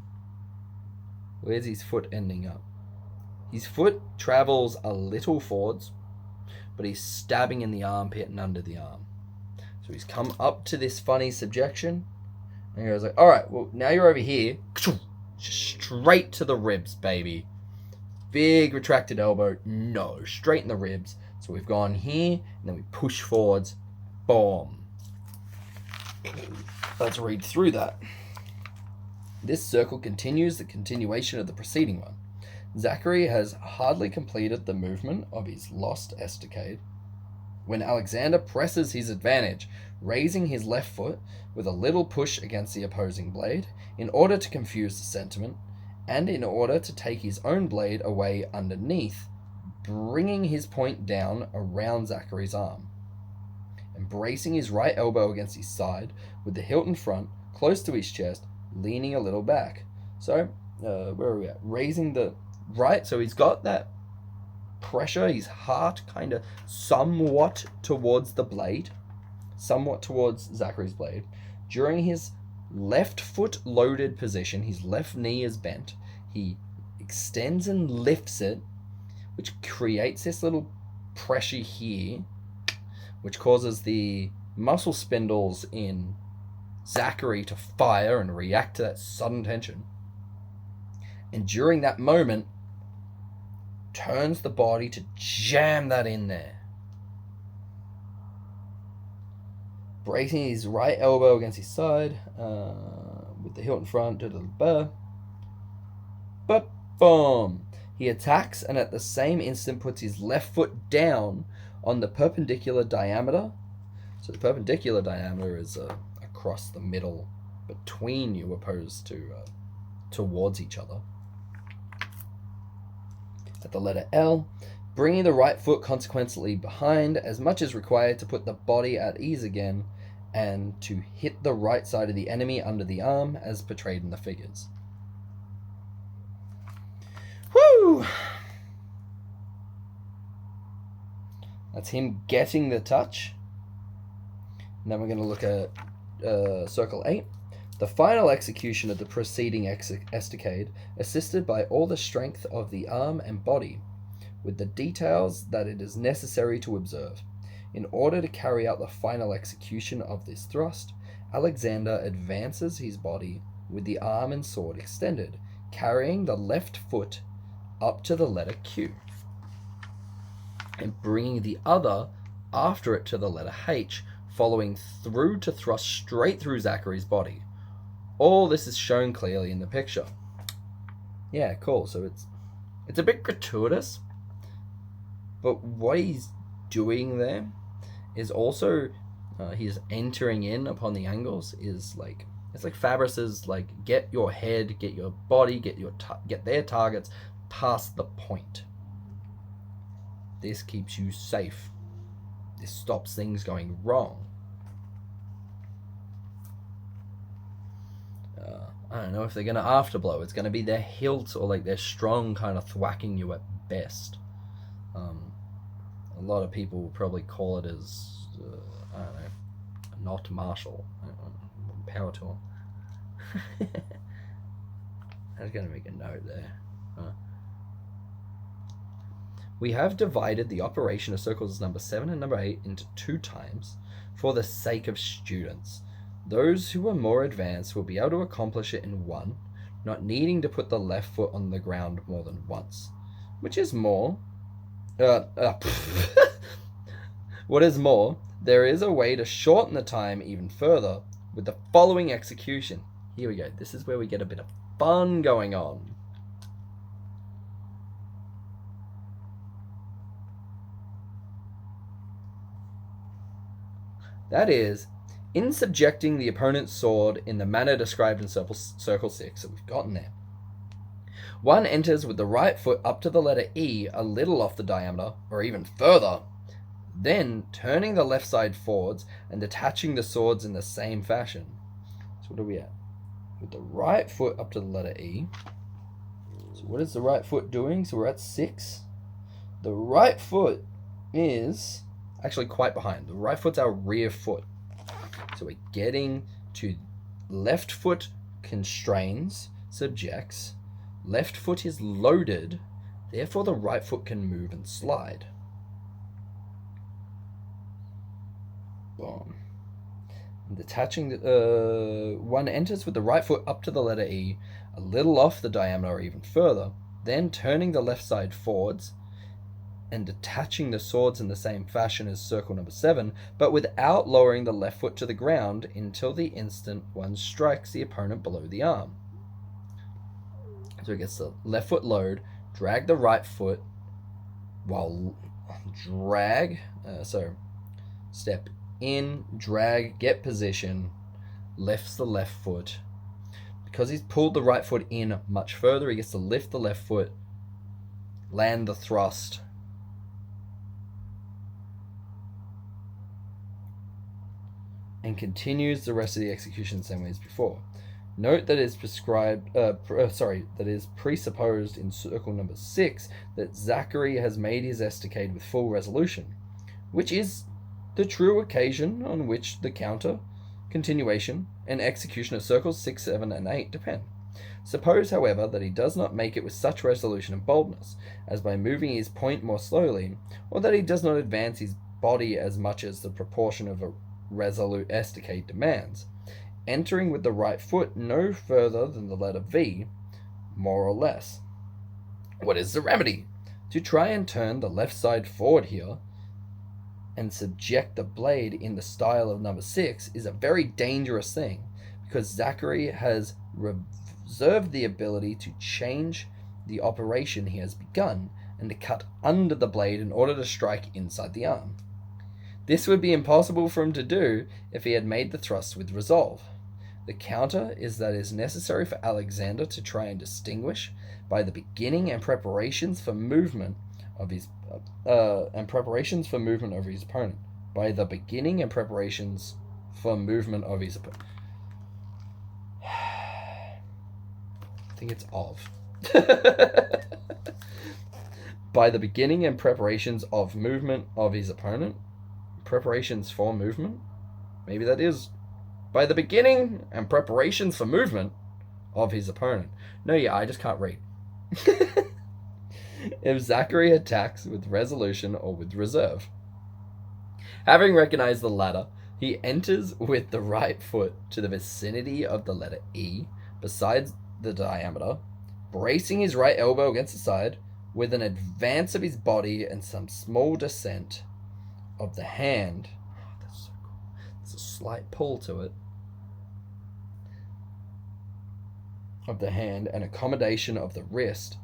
Where's his foot ending up? His foot travels a little forwards, but he's stabbing in the armpit and under the arm. So he's come up to this funny subjection, and he goes like, all right, well, now you're over here. Straight to the ribs, baby. Big retracted elbow. No, straight in the ribs. So we've gone here, and then we push forwards. Boom. Let's read through that. This circle continues the continuation of the preceding one. Zachary has hardly completed the movement of his lost estacade when Alexander presses his advantage, raising his left foot with a little push against the opposing blade in order to confuse the sentiment, and in order to take his own blade away underneath, bringing his point down around Zachary's arm. Embracing his right elbow against his side, with the hilt in front, close to his chest, leaning a little back. So, where are we at? Raising the right, so he's got that pressure, his heart kind of somewhat towards the blade, somewhat towards Zachary's blade. During his left foot loaded position, his left knee is bent. He extends and lifts it, which creates this little pressure here, which causes the muscle spindles in Zachary to fire and react to that sudden tension. And during that moment, turns the body to jam that in there. Bracing his right elbow against his side, with the hilt in front, but boom! He attacks, and at the same instant puts his left foot down on the perpendicular diameter. So the perpendicular diameter is across the middle between you, opposed to towards each other. At the letter L, bringing the right foot consequently behind as much as required to put the body at ease again, and to hit the right side of the enemy under the arm as portrayed in the figures. Woo! That's him getting the touch. And then we're going to look at Circle 8. The final execution of the preceding estacade, assisted by all the strength of the arm and body, with the details that it is necessary to observe. In order to carry out the final execution of this thrust, Alexander advances his body with the arm and sword extended, carrying the left foot up to the letter Q, and bringing the other after it to the letter H, following through to thrust straight through Zachary's body. All this is shown clearly in the picture. Yeah, cool. So it's a bit gratuitous, but what he's doing there is also he's entering in upon the angles. Is like, it's like Fabrus's like, get your head, get your body, get their targets past the point. This keeps you safe. This stops things going wrong. I don't know if they're going to afterblow. It's going to be their hilt or like their strong kind of thwacking you at best. A lot of people will probably call it as, I don't know, not martial. Power to them. I was going to make a note there. We have divided the operation of circles number 7 and number 8 into 2 times for the sake of students. Those who are more advanced will be able to accomplish it in one, not needing to put the left foot on the ground more than once. Which is more... What is more, there is a way to shorten the time even further with the following execution. Here we go. This is where we get a bit of fun going on. That is, in subjecting the opponent's sword in the manner described in Circle 6, so we've gotten there. One enters with the right foot up to the letter E, a little off the diameter, or even further, then turning the left side forwards and attaching the swords in the same fashion. So what are we at? With the right foot up to the letter E. So what is the right foot doing? So we're at 6. The right foot is actually quite behind. The right foot's our rear foot. So we're getting to left foot constrains, subjects. Left foot is loaded, therefore the right foot can move and slide. Boom. And detaching one enters with the right foot up to the letter E, a little off the diameter or even further, then turning the left side forwards and detaching the swords in the same fashion as circle number 7, but without lowering the left foot to the ground until the instant one strikes the opponent below the arm. So it gets the left foot load, drag the right foot, while step in, drag, get position, lifts the left foot. Because he's pulled the right foot in much further, he gets to lift the left foot, land the thrust, and continues the rest of the execution the same way as before. Note that is presupposed in circle number 6 that Zachary has made his estacade with full resolution, which is the true occasion on which the counter, continuation, and execution of circles 6, 7, and 8 depend. Suppose, however, that he does not make it with such resolution and boldness, as by moving his point more slowly, or that he does not advance his body as much as the proportion of a resolute estacade demands, entering with the right foot no further than the letter V, more or less. What is the remedy? To try and turn the left side forward here and subject the blade in the style of number 6 is a very dangerous thing, because Zachary has reserved the ability to change the operation he has begun and to cut under the blade in order to strike inside the arm. This would be impossible for him to do if he had made the thrust with resolve. The counter is that it is necessary for Alexander to try and distinguish by the beginning and preparations for movement of his over his opponent. By the beginning and preparations for movement of his opponent. I think it's of. By the beginning and preparations of movement of his opponent. Preparations for movement? Maybe that is by the beginning and preparations for movement of his opponent. No, yeah, I just can't read. If Zachary attacks with resolution or with reserve. Having recognized the latter, he enters with the right foot to the vicinity of the letter E, besides the diameter, bracing his right elbow against the side, with an advance of his body and some small descent of the hand. Oh, that's so cool. There's a slight pull to it. Of the hand and accommodation of the wrist,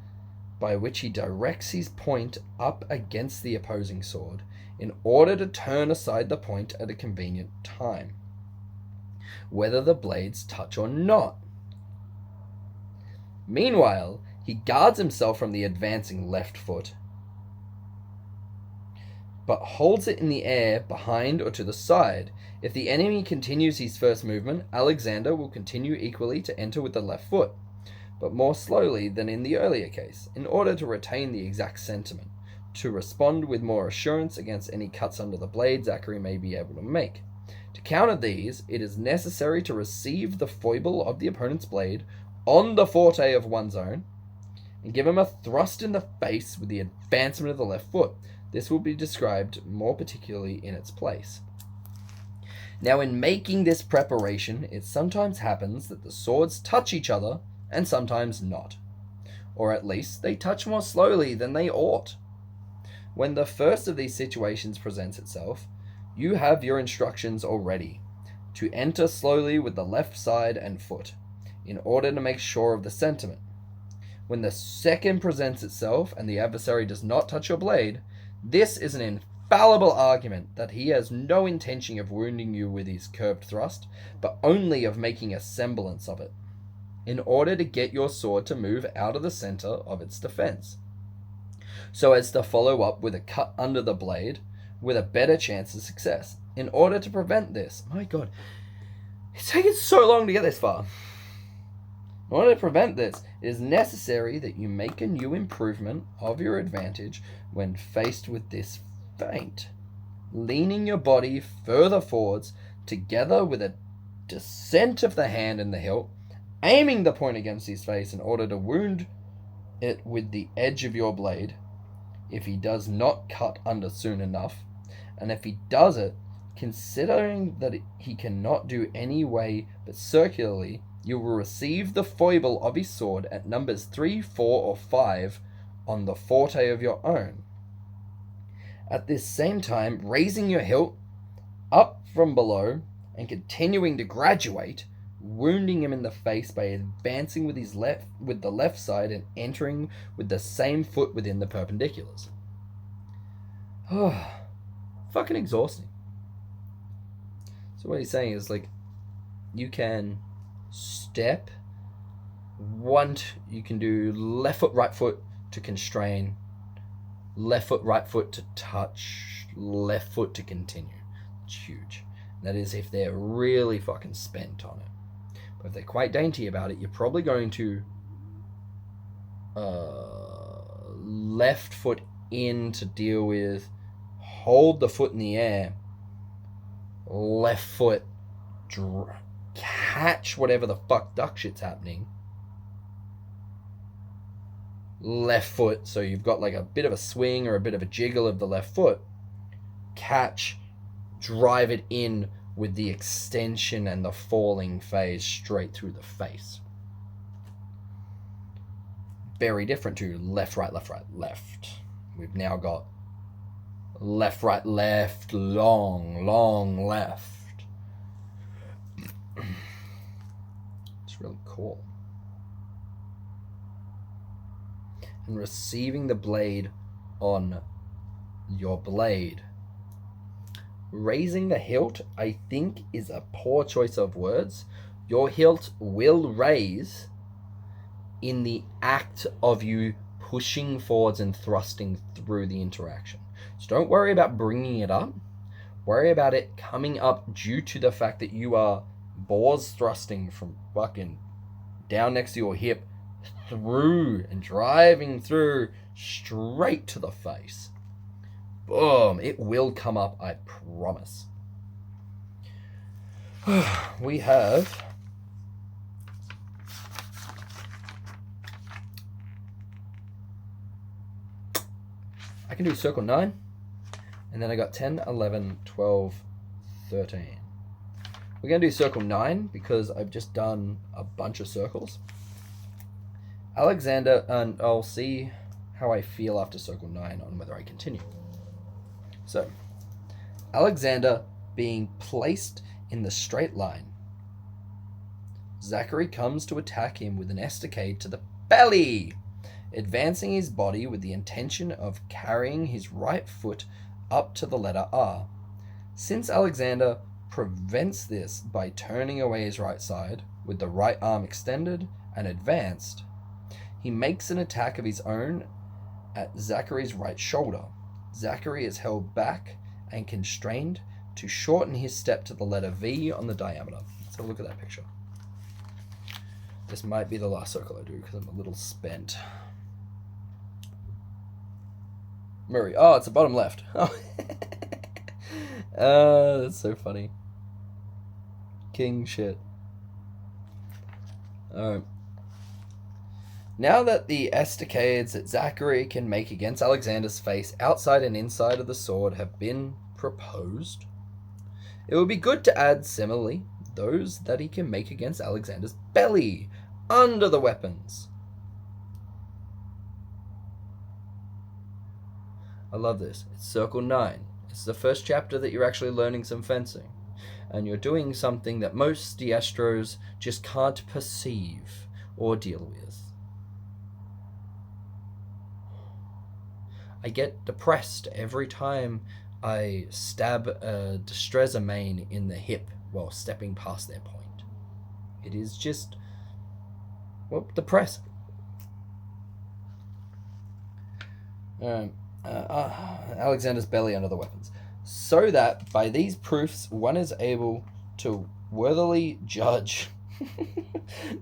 by which he directs his point up against the opposing sword, in order to turn aside the point at a convenient time, whether the blades touch or not. Meanwhile, he guards himself from the advancing left foot, but holds it in the air behind or to the side. If the enemy continues his first movement, Alexander will continue equally to enter with the left foot, but more slowly than in the earlier case, in order to retain the exact sentiment, to respond with more assurance against any cuts under the blade Zachary may be able to make. To counter these, it is necessary to receive the foible of the opponent's blade on the forte of one's own, and give him a thrust in the face with the advancement of the left foot. This will be described more particularly in its place. Now, in making this preparation, it sometimes happens that the swords touch each other, and sometimes not. Or at least, they touch more slowly than they ought. When the first of these situations presents itself, you have your instructions already to enter slowly with the left side and foot, in order to make sure of the sentiment. When the second presents itself and the adversary does not touch your blade, this is an infallible argument that he has no intention of wounding you with his curved thrust, but only of making a semblance of it, in order to get your sword to move out of the center of its defense, so as to follow up with a cut under the blade with a better chance of success. In order to prevent this, my god, it's taken so long to get this far. In order to prevent this, it is necessary that you make a new improvement of your advantage when faced with this feint, leaning your body further forwards, together with a descent of the hand in the hilt, aiming the point against his face in order to wound it with the edge of your blade, if he does not cut under soon enough, and if he does it, considering that he cannot do any way but circularly, you will receive the foible of his sword at numbers 3, 4, or 5 on the forte of your own. At this same time, raising your hilt up from below and continuing to graduate, wounding him in the face by advancing with the left side and entering with the same foot within the perpendiculars. Oh, fucking exhausting. So what he's saying is, like, you can step you can do left foot, right foot to constrain, left foot, right foot to touch, left foot to continue. It's huge. That is if they're really fucking spent on it. But if they're quite dainty about it, you're probably going to left foot in to deal with, hold the foot in the air, left foot catch whatever the fuck duck shit's happening, left foot, so you've got like a bit of a swing or a bit of a jiggle of the left foot, catch, drive it in with the extension and the falling phase straight through the face. Very different to left, right, left, right, left. We've now got left, right, left, long, long left. It's really cool. And receiving the blade on your blade. Raising the hilt, I think, is a poor choice of words. Your hilt will raise in the act of you pushing forwards and thrusting through the interaction. So don't worry about bringing it up. Worry about it coming up due to the fact that you are boars thrusting from fucking down next to your hip through and driving through straight to the face. Boom. It will come up, I promise. We have... I can do circle 9. And then I got 10, 11, 12, 13. We're going to do circle 9 because I've just done a bunch of circles. Alexander, and I'll see how I feel after circle 9 on whether I continue. So, Alexander being placed in the straight line. Zachary comes to attack him with an estacade to the belly, advancing his body with the intention of carrying his right foot up to the letter R. Since Alexander prevents this by turning away his right side, with the right arm extended and advanced, he makes an attack of his own at Zachary's right shoulder. Zachary is held back and constrained to shorten his step to the letter V on the diameter. Let's have a look at that picture. This might be the last circle I do because I'm a little spent. Murray. Oh, it's the bottom left. Oh. That's so funny. King shit. Alright. Now that the estacades that Zachary can make against Alexander's face outside and inside of the sword have been proposed, it would be good to add similarly those that he can make against Alexander's belly under the weapons. I love this. It's circle 9. It's the first chapter that you're actually learning some fencing. And you're doing something that most diestros just can't perceive or deal with. I get depressed every time I stab a Destreza main in the hip while stepping past their point. It is just, well, depressing. Alexander's belly under the weapons. So that by these proofs one is able to worthily judge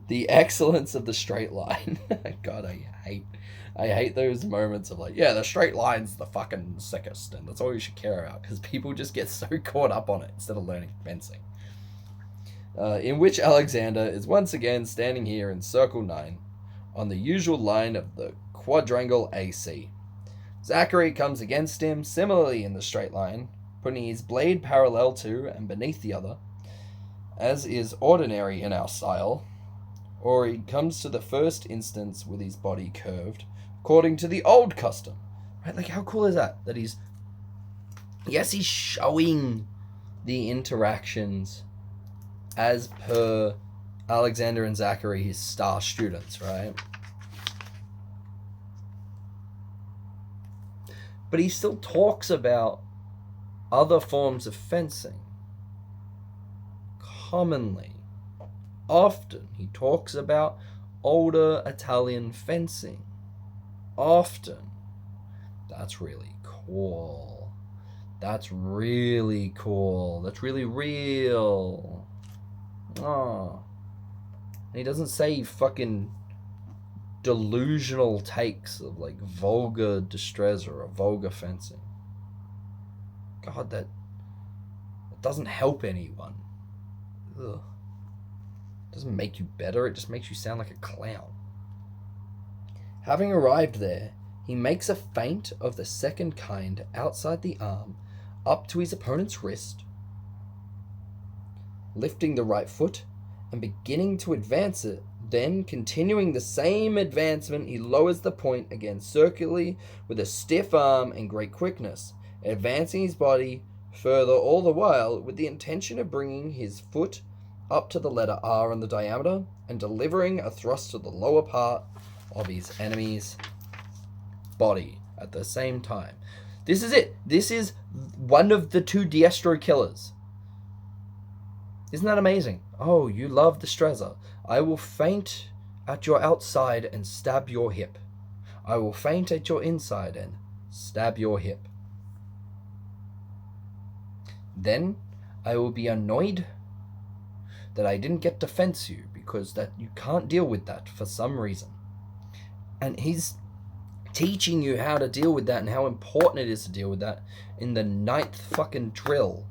the excellence of the straight line. God, I hate those moments of like, yeah, the straight line's the fucking sickest, and that's all you should care about, because people just get so caught up on it instead of learning fencing. In which Alexander is once again standing here in circle 9 on the usual line of the quadrangle AC. Zachary comes against him similarly in the straight line, putting his blade parallel to and beneath the other, as is ordinary in our style, or he comes to the first instance with his body curved, according to the old custom. Right? Like, how cool is that? That he's showing the interactions as per Alexander and Zachary, his star students, right? But he still talks about other forms of fencing. Commonly. Often. He talks about older Italian fencing. Often. That's really cool. That's really cool. That's really real. Oh. And he doesn't say fucking delusional takes of like vulgar Destreza or vulgar fencing. God, that doesn't help anyone. Ugh. It doesn't make you better, it just makes you sound like a clown. Having arrived there, he makes a feint of the second kind outside the arm up to his opponent's wrist, lifting the right foot and beginning to advance it. Then, continuing the same advancement, he lowers the point again circularly with a stiff arm and great quickness, advancing his body further all the while with the intention of bringing his foot up to the letter R on the diameter and delivering a thrust to the lower part of his enemy's body at the same time. This is it. This is one of the two Diestro killers. Isn't that amazing? Oh, you love Destreza. I will feint at your outside and stab your hip. I will feint at your inside and stab your hip. Then I will be annoyed that I didn't get to fence you because that you can't deal with that for some reason. And he's teaching you how to deal with that and how important it is to deal with that in the 9th fucking drill.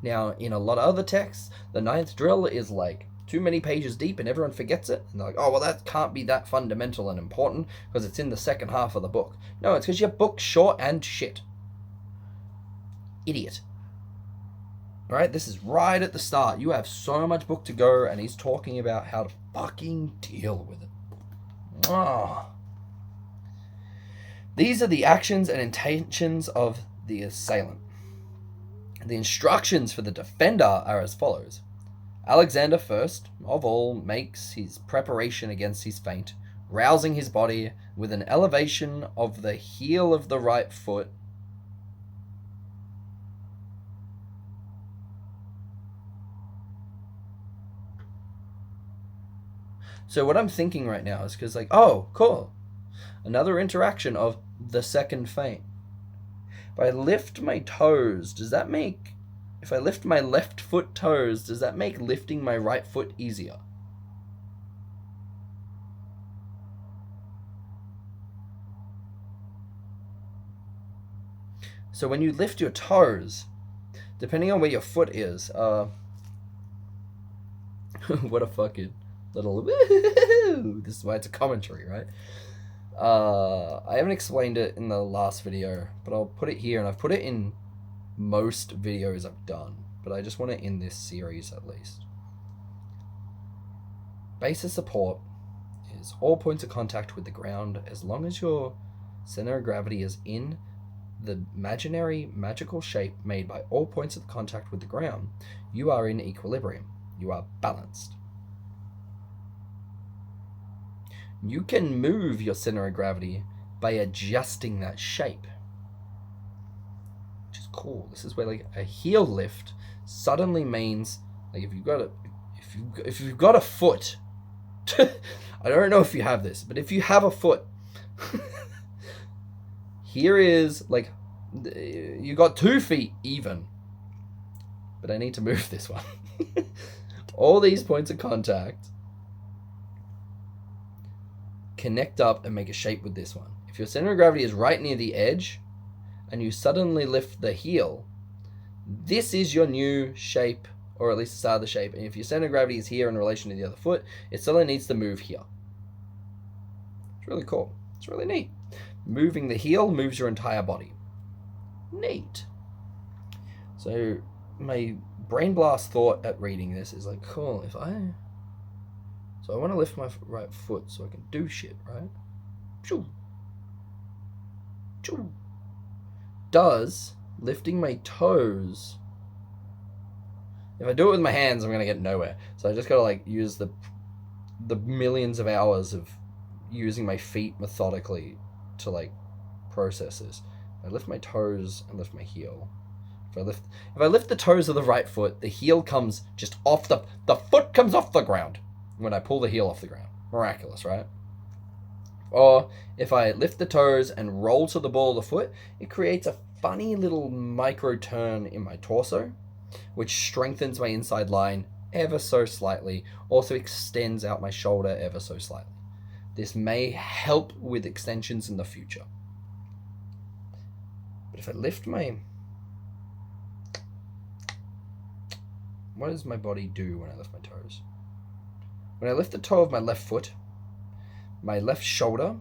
Now, in a lot of other texts, the 9th drill is like too many pages deep and everyone forgets it. And they're like, oh, well, that can't be that fundamental and important because it's in the second half of the book. No, it's because your book's short and shit. Idiot. All right, this is right at the start. You have so much book to go, and he's talking about how to fucking deal with it. Oh. These are the actions and intentions of the assailant. The instructions for the defender are as follows. Alexander first of all makes his preparation against his feint, rousing his body with an elevation of the heel of the right foot. So what I'm thinking right now is because, like, oh, cool. Another interaction of the second feint. If I lift my toes, does that make... If I lift my left foot toes, does that make lifting my right foot easier? So when you lift your toes, depending on where your foot is, what a fucking little woo-hoo-hoo. This is why it's a commentary, right? I haven't explained it in the last video, but I'll put it here, and I've put it in most videos I've done, but I just want it in this series at least. Base of support is all points of contact with the ground. As long as your center of gravity is in the imaginary magical shape made by all points of contact with the ground, you are in equilibrium. You are balanced. You can move your center of gravity by adjusting that shape, which is cool. This is where, like, a heel lift suddenly means, like, if you've got a foot, I don't know if you have this, but if you have a foot, here is, like, you got 2 feet even, but I need to move this one. All these points of contact connect up and make a shape with this one. If your center of gravity is right near the edge and you suddenly lift the heel, this is your new shape, or at least the start of the shape. And if your center of gravity is here in relation to the other foot, it suddenly needs to move here. It's really cool. It's really neat. Moving the heel moves your entire body. Neat. So my brain blast thought at reading this is like, cool, so I want to lift my right foot so I can do shit, right? Choo. Choo. Does lifting my toes... If I do it with my hands, I'm going to get nowhere. So I just got to, like, use the millions of hours of using my feet methodically to, like, process this. I lift my toes and lift my heel. If I lift the toes of the right foot, the heel comes just off the foot comes off the ground when I pull the heel off the ground. Miraculous, right? Or if I lift the toes and roll to the ball of the foot, it creates a funny little micro turn in my torso, which strengthens my inside line ever so slightly, also extends out my shoulder ever so slightly. This may help with extensions in the future. But if I lift my... What does my body do when I lift my toes? When I lift the toe of my left foot, my left shoulder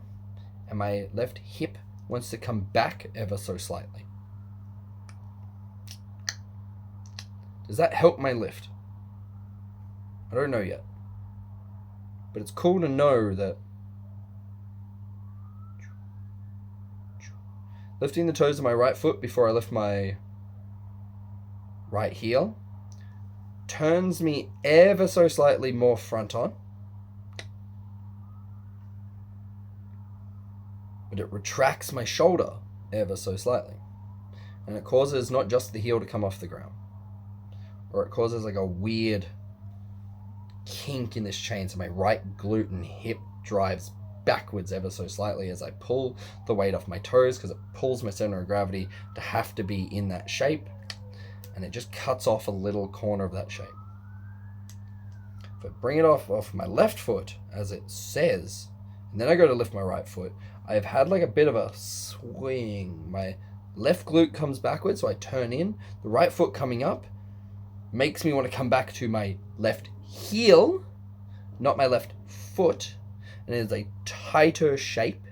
and my left hip wants to come back ever so slightly. Does that help my lift? I don't know yet. But it's cool to know that lifting the toes of my right foot before I lift my right heel turns me ever so slightly more front on, but it retracts my shoulder ever so slightly, and it causes not just the heel to come off the ground, or it causes like a weird kink in this chain, so my right glute and hip drives backwards ever so slightly as I pull the weight off my toes, because it pulls my center of gravity to have to be in that shape. and it just cuts off a little corner of that shape. If I bring it off my left foot, as it says, and then I go to lift my right foot, I've had like a bit of a swing. My left glute comes backwards, so I turn in. The right foot coming up makes me want to come back to my left heel, not my left foot, and it is a tighter shape.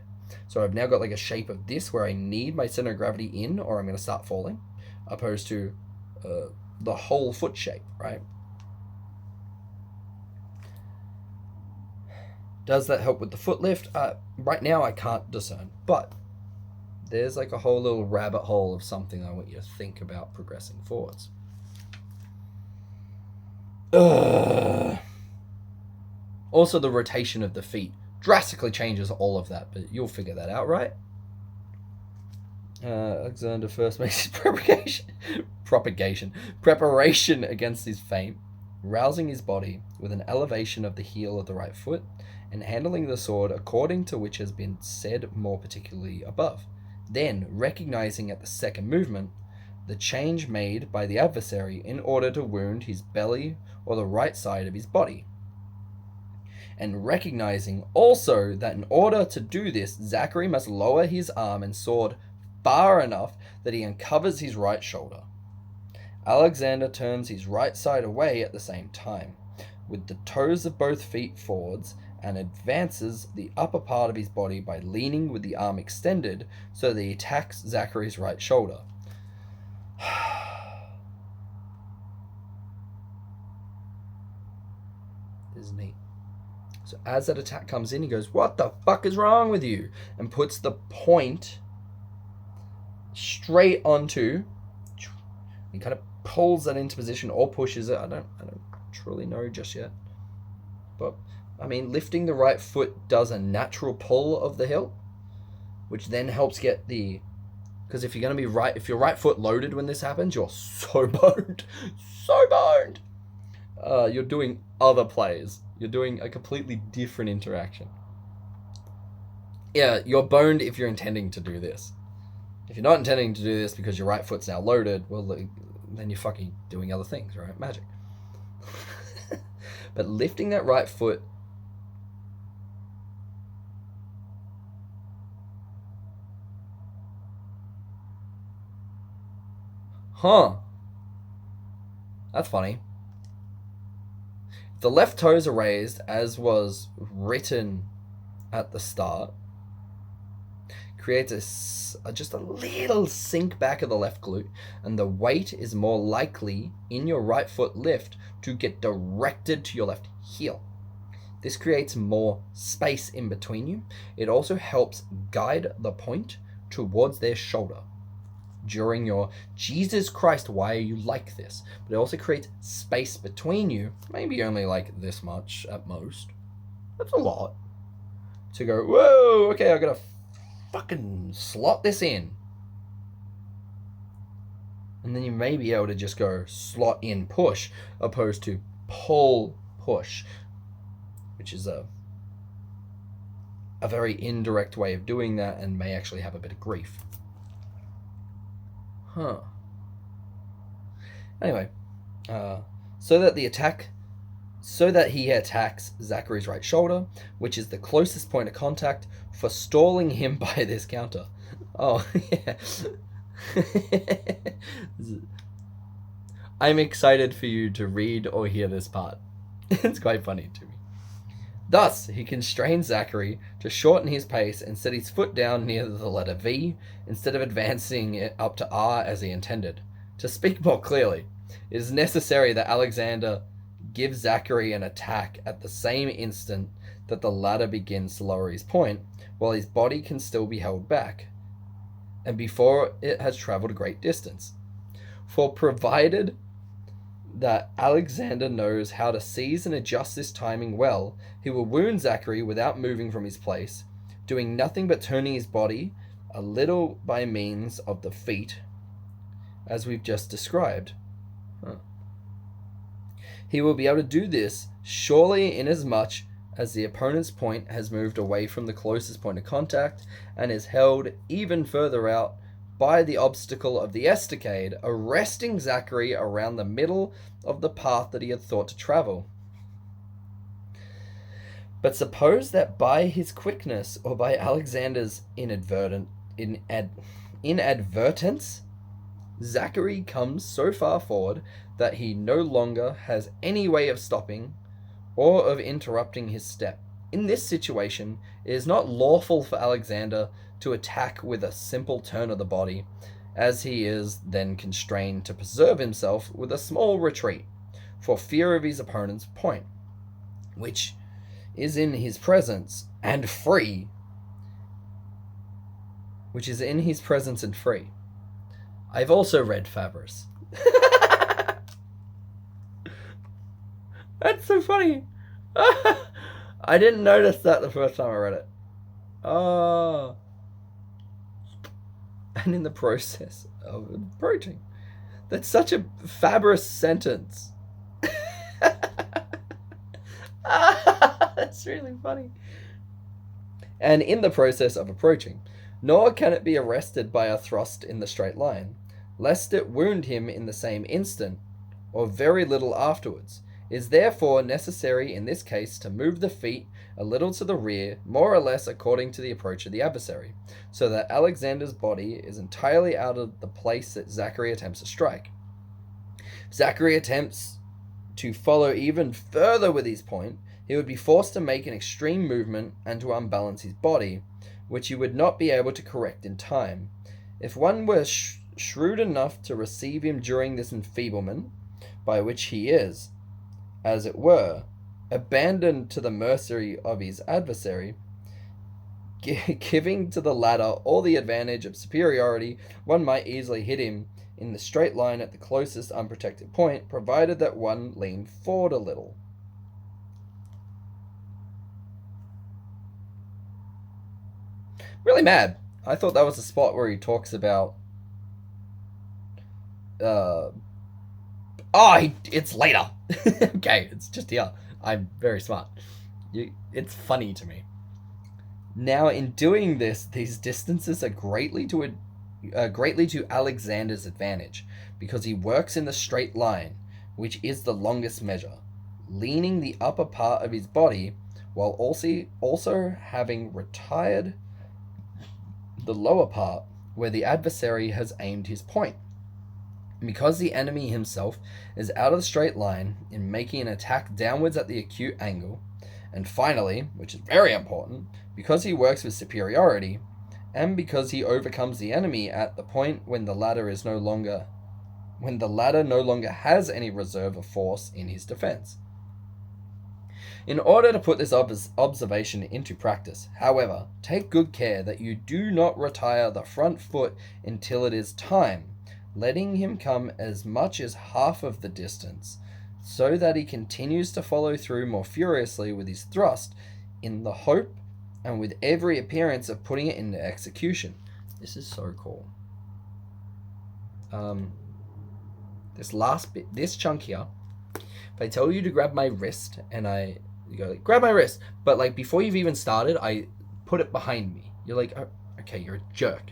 So I've now got like a shape of this where I need my center of gravity in, or I'm going to start falling, opposed to the whole foot shape, right? Does that help with the foot lift? Right now I can't discern, but there's like a whole little rabbit hole of something I want you to think about progressing forwards. Also, the rotation of the feet drastically changes all of that, but you'll figure that out, right? Alexander first makes his preparation against his fame, rousing his body with an elevation of the heel of the right foot, and handling the sword according to which has been said more particularly above. Then, recognizing at the second movement the change made by the adversary in order to wound his belly or the right side of his body. And recognizing also that in order to do this, Zachary must lower his arm and sword far enough that he uncovers his right shoulder. Alexander turns his right side away at the same time, with the toes of both feet forwards, and advances the upper part of his body by leaning with the arm extended so that he attacks Zachary's right shoulder. This is neat. So as that attack comes in, he goes, "What the fuck is wrong with you?" and puts the point straight onto. He kind of pulls that into position or pushes it. I don't truly know just yet. But I mean, lifting the right foot does a natural pull of the hilt, which then helps get the, because if your right foot loaded when this happens, you're so boned, you're doing other plays. You're doing a completely different interaction. Yeah, you're boned if you're intending to do this. If you're not intending to do this because your right foot's now loaded, well, then you're fucking doing other things, right? Magic. But lifting that right foot, that's funny. The left toes are raised, as was written at the start, creates just a little sink back of the left glute, and the weight is more likely in your right foot lift to get directed to your left heel. This creates more space in between you. It also helps guide the point towards their shoulder during your Jesus Christ, why are you like this? But it also creates space between you, maybe only like this much at most. That's a lot. To go, whoa, okay, I gotta fucking slot this in. And then you may be able to just go slot in, push, opposed to pull, push, which is a very indirect way of doing that and may actually have a bit of grief. Anyway, so that he attacks Zachary's right shoulder, which is the closest point of contact, forestalling him by this counter. Oh, yeah. I'm excited for you to read or hear this part. It's quite funny to me. Thus, he constrains Zachary to shorten his pace and set his foot down near the letter V instead of advancing it up to R as he intended. To speak more clearly, it is necessary that Alexander gives Zachary an attack at the same instant that the latter begins to lower his point, while his body can still be held back, and before it has traveled a great distance. For provided that Alexander knows how to seize and adjust this timing well, he will wound Zachary without moving from his place, doing nothing but turning his body a little by means of the feet, as we've just described. He will be able to do this surely inasmuch as the opponent's point has moved away from the closest point of contact and is held even further out by the obstacle of the estacade, arresting Zachary around the middle of the path that he had thought to travel. But suppose that by his quickness or by Alexander's inadvertence, Zachary comes so far forward that he no longer has any way of stopping or of interrupting his step. In this situation, it is not lawful for Alexander to attack with a simple turn of the body, as he is then constrained to preserve himself with a small retreat, for fear of his opponent's point, which is in his presence and free. I've also read Fabris. That's so funny. I didn't notice that the first time I read it. Oh. And in the process of approaching. That's such a Fabris sentence. That's really funny. And in the process of approaching, nor can it be arrested by a thrust in the straight line, lest it wound him in the same instant, or very little afterwards. It is therefore necessary in this case to move the feet a little to the rear, more or less according to the approach of the adversary, so that Alexander's body is entirely out of the place that Zachary attempts to strike. If Zachary attempts to follow even further with his point, he would be forced to make an extreme movement and to unbalance his body, which he would not be able to correct in time. If one were shrewd enough to receive him during this enfeeblement, by which he is, as it were, abandoned to the mercy of his adversary, giving to the latter all the advantage of superiority, one might easily hit him in the straight line at the closest unprotected point, provided that one leaned forward a little. Really mad. I thought that was the spot where he talks about it's later. Okay, it's just here. I'm very smart. It's funny to me. Now, in doing this, these distances are greatly to Alexander's advantage, because he works in the straight line, which is the longest measure, leaning the upper part of his body, while also having retired the lower part, where the adversary has aimed his point. Because the enemy himself is out of the straight line in making an attack downwards at the acute angle, and finally, which is very important, because he works with superiority, and because he overcomes the enemy at the point when the latter no longer has any reserve of force in his defense. In order to put this observation into practice, however, take good care that you do not retire the front foot until it is time, letting him come as much as half of the distance, so that he continues to follow through more furiously with his thrust, in the hope and with every appearance of putting it into execution. This is so cool. This last bit, this chunk here, if I tell you to grab my wrist and you go like, grab my wrist, but like before you've even started, I put it behind me. You're like, oh, okay, you're a jerk.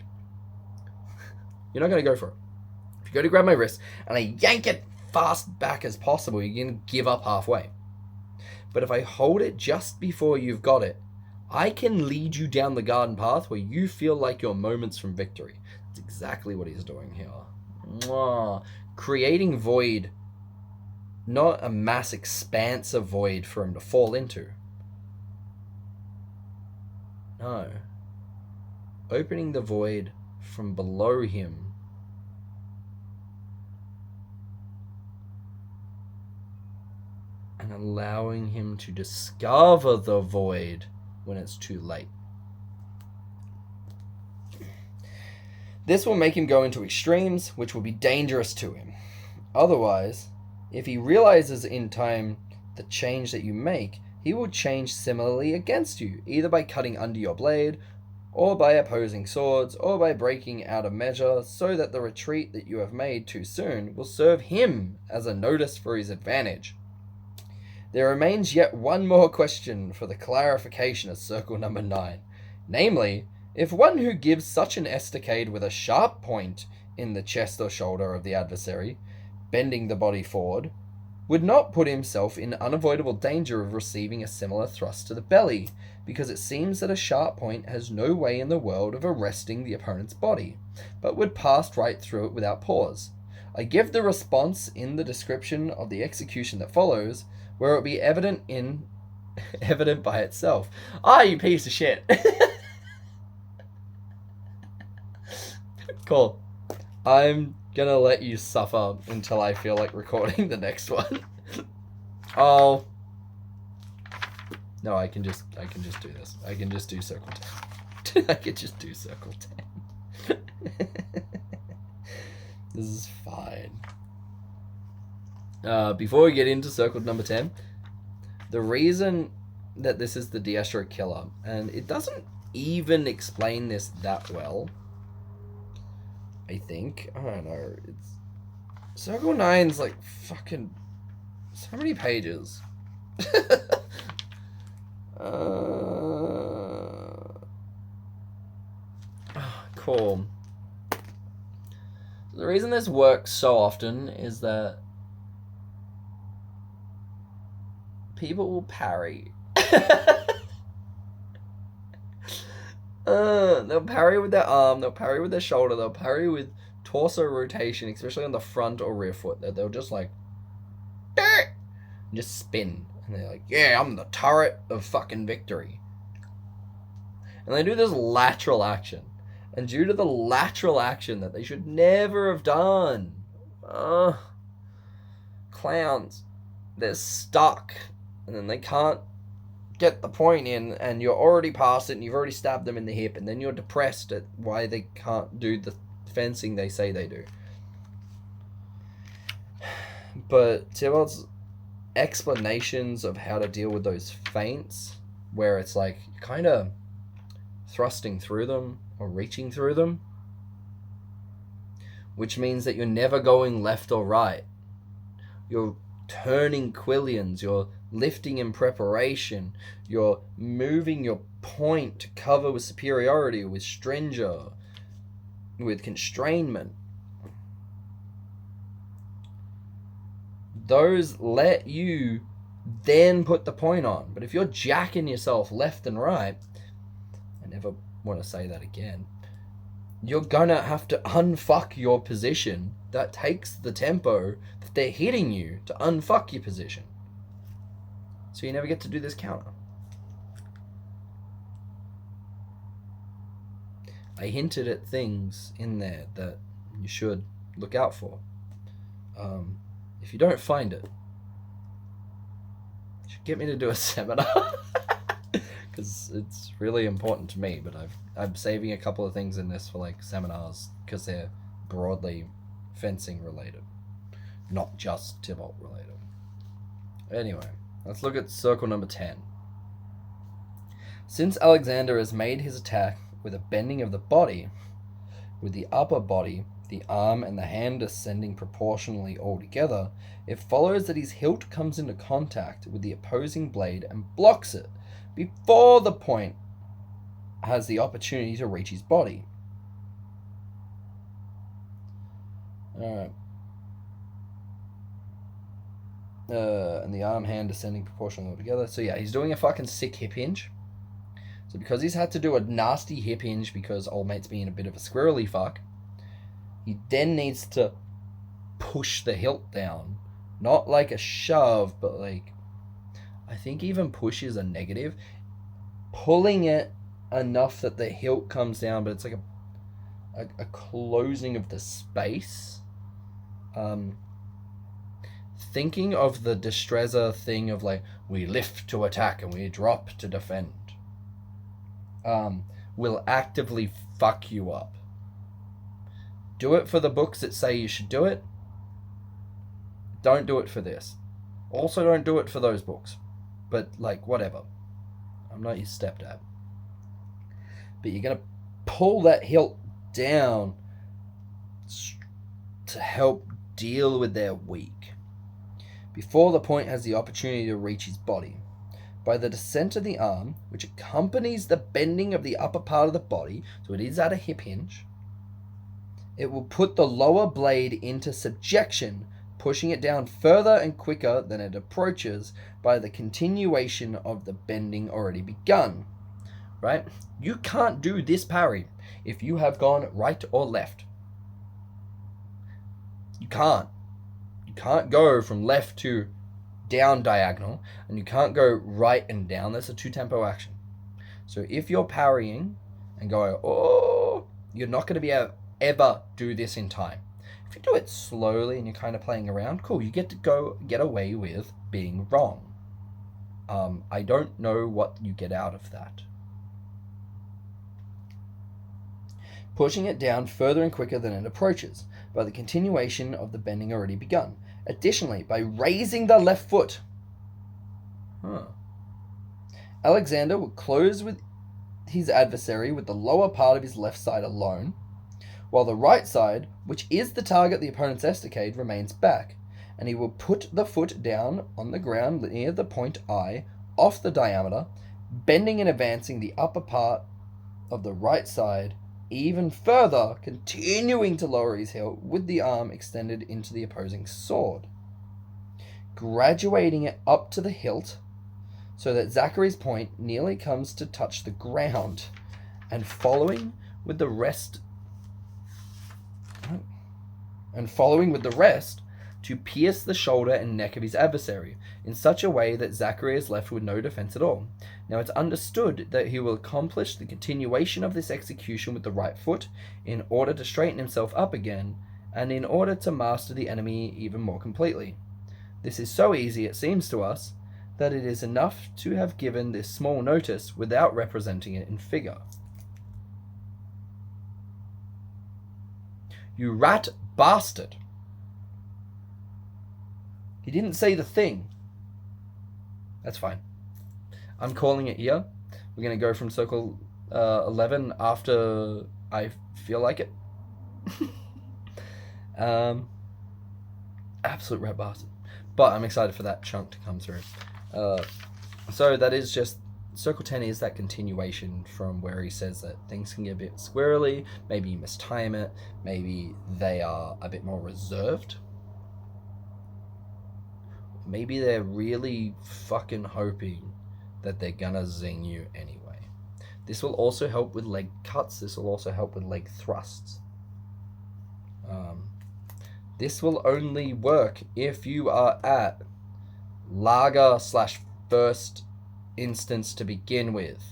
You're not going to go for it. If you go to grab my wrist and I yank it fast back as possible, you're going to give up halfway. But if I hold it just before you've got it, I can lead you down the garden path where you feel like you're moments from victory. That's exactly what he's doing here. Mwah. Creating void, not a mass expanse of void for him to fall into. No. Opening the void from below him. And allowing him to discover the void when it's too late. This will make him go into extremes, which will be dangerous to him. Otherwise, if he realizes in time the change that you make, he will change similarly against you, either by cutting under your blade, or by opposing swords, or by breaking out of measure, so that the retreat that you have made too soon will serve him as a notice for his advantage. There remains yet one more question for the clarification of circle number 9. Namely, If one who gives such an estocade with a sharp point in the chest or shoulder of the adversary, bending the body forward, would not put himself in unavoidable danger of receiving a similar thrust to the belly, because it seems that a sharp point has no way in the world of arresting the opponent's body, but would pass right through it without pause. I give the response in the description of the execution that follows, where it will be evident by itself. Ah, you piece of shit. Cool. I'm gonna let you suffer until I feel like recording the next one. Oh. No, I can just do this. I can just do circle 10. I can just do circle 10. This is fine. Before we get into circle number 10, the reason that this is the Diastro killer, and it doesn't even explain this that well, I think. I don't know. It's circle 9's like fucking so many pages. Cool. The reason this works so often is that people will parry. They'll parry with their arm, they'll parry with their shoulder, they'll parry with torso rotation, especially on the front or rear foot. They'll just like just spin. And they're like, yeah, I'm the turret of fucking victory. And they do this lateral action. And due to the lateral action that they should never have done, clowns, they're stuck. And then they can't get the point in, and you're already past it, and you've already stabbed them in the hip, and then you're depressed at why they can't do the fencing they say they do. But Thibault's explanations of how to deal with those feints, where it's like kind of thrusting through them or reaching through them, which means that you're never going left or right. You're turning quillions, you're lifting in preparation, you're moving your point to cover with superiority, with stringer, with constrainment. Those let you then put the point on. But if you're jacking yourself left and right, I never want to say that again, you're gonna have to unfuck your position. That takes the tempo that they're hitting you to unfuck your position. So you never get to do this counter. I hinted at things in there that you should look out for. If you don't find it, you should get me to do a seminar. Because it's really important to me, but I'm saving a couple of things in this for like seminars because they're broadly fencing related, not just Thibault related. Anyway, let's look at circle number 10. Since Alexander has made his attack with a bending of the body, with the upper body, the arm and the hand ascending proportionally all together, it follows that his hilt comes into contact with the opposing blade and blocks it before the point has the opportunity to reach his body. Alright. And the arm hand descending proportionally all together. So yeah, he's doing a fucking sick hip hinge. So because he's had to do a nasty hip hinge because old mate's being a bit of a squirrely fuck, he then needs to push the hilt down. Not like a shove, but like, I think even push is a negative. Pulling it enough that the hilt comes down, but it's like a closing of the space. Thinking of the Destreza thing of like, we lift to attack and we drop to defend, will actively fuck you up. Do it for the books that say you should do it. Don't do it for this. Also, don't do it for those books. But, like, whatever. I'm not your stepdad. But you're going to pull that hilt down to help deal with their weak, before the point has the opportunity to reach his body. by the descent of the arm, which accompanies the bending of the upper part of the body, so it is at a hip hinge, it will put the lower blade into subjection, pushing it down further and quicker than it approaches by the continuation of the bending already begun. Right? You can't do this parry if you have gone right or left. You can't. You can't go from left to down diagonal, and you can't go right and down. That's a 2-tempo action. So if you're parrying and going, oh, you're not going to be able to ever do this in time. If you do it slowly and you're kind of playing around, cool, you get to get away with being wrong. I don't know what you get out of that. Pushing it down further and quicker than it approaches, by the continuation of the bending already begun. Additionally, by raising the left foot. Alexander will close with his adversary with the lower part of his left side alone, while the right side, which is the target the opponent's estacade, remains back, and he will put the foot down on the ground near the point I, off the diameter, bending and advancing the upper part of the right side even further, continuing to lower his heel with the arm extended into the opposing sword, graduating it up to the hilt so that Zachary's point nearly comes to touch the ground, and following with the rest to pierce the shoulder and neck of his adversary in such a way that Zachary is left with no defense at all. Now it's understood that he will accomplish the continuation of this execution with the right foot in order to straighten himself up again, and in order to master the enemy even more completely. This is so easy, it seems to us, that it is enough to have given this small notice without representing it in figure. You rat bastard! He didn't say the thing. That's fine. I'm calling it here. We're going to go from circle 11 after I feel like it. Absolute rat bastard. But I'm excited for that chunk to come through. So that is just... Circle 10 is that continuation from where he says that things can get a bit squirrely. Maybe you mistime it. Maybe they are a bit more reserved. Maybe they're really fucking hoping that they're gonna zing you anyway. This will also help with leg cuts. This will also help with leg thrusts. This will only work if you are at lager / first instance to begin with.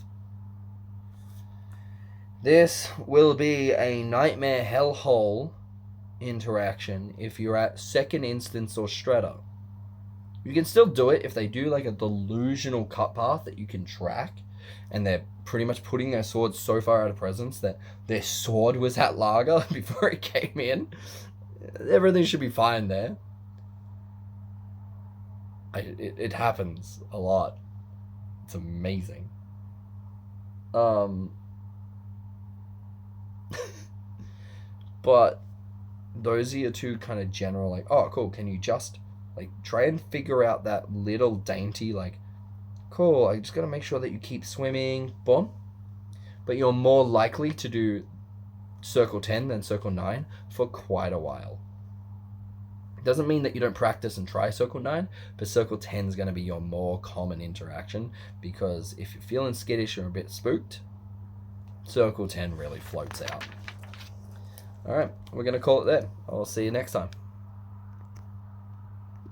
This will be a nightmare hellhole interaction if you're at second instance or shredder. You can still do it if they do like a delusional cut path that you can track, and they're pretty much putting their sword so far out of presence that their sword was at lager before it came in. Everything should be fine there. It happens a lot. It's amazing. But those are your two kind of general, like, oh, cool, can you just, like, try and figure out that little dainty, like, cool, I just got to make sure that you keep swimming, boom. But you're more likely to do circle 10 than circle 9 for quite a while. Doesn't mean that you don't practice and try circle 9, but circle 10 is going to be your more common interaction, because if you're feeling skittish or a bit spooked, circle 10 really floats out. Alright, we're going to call it there. I'll see you next time.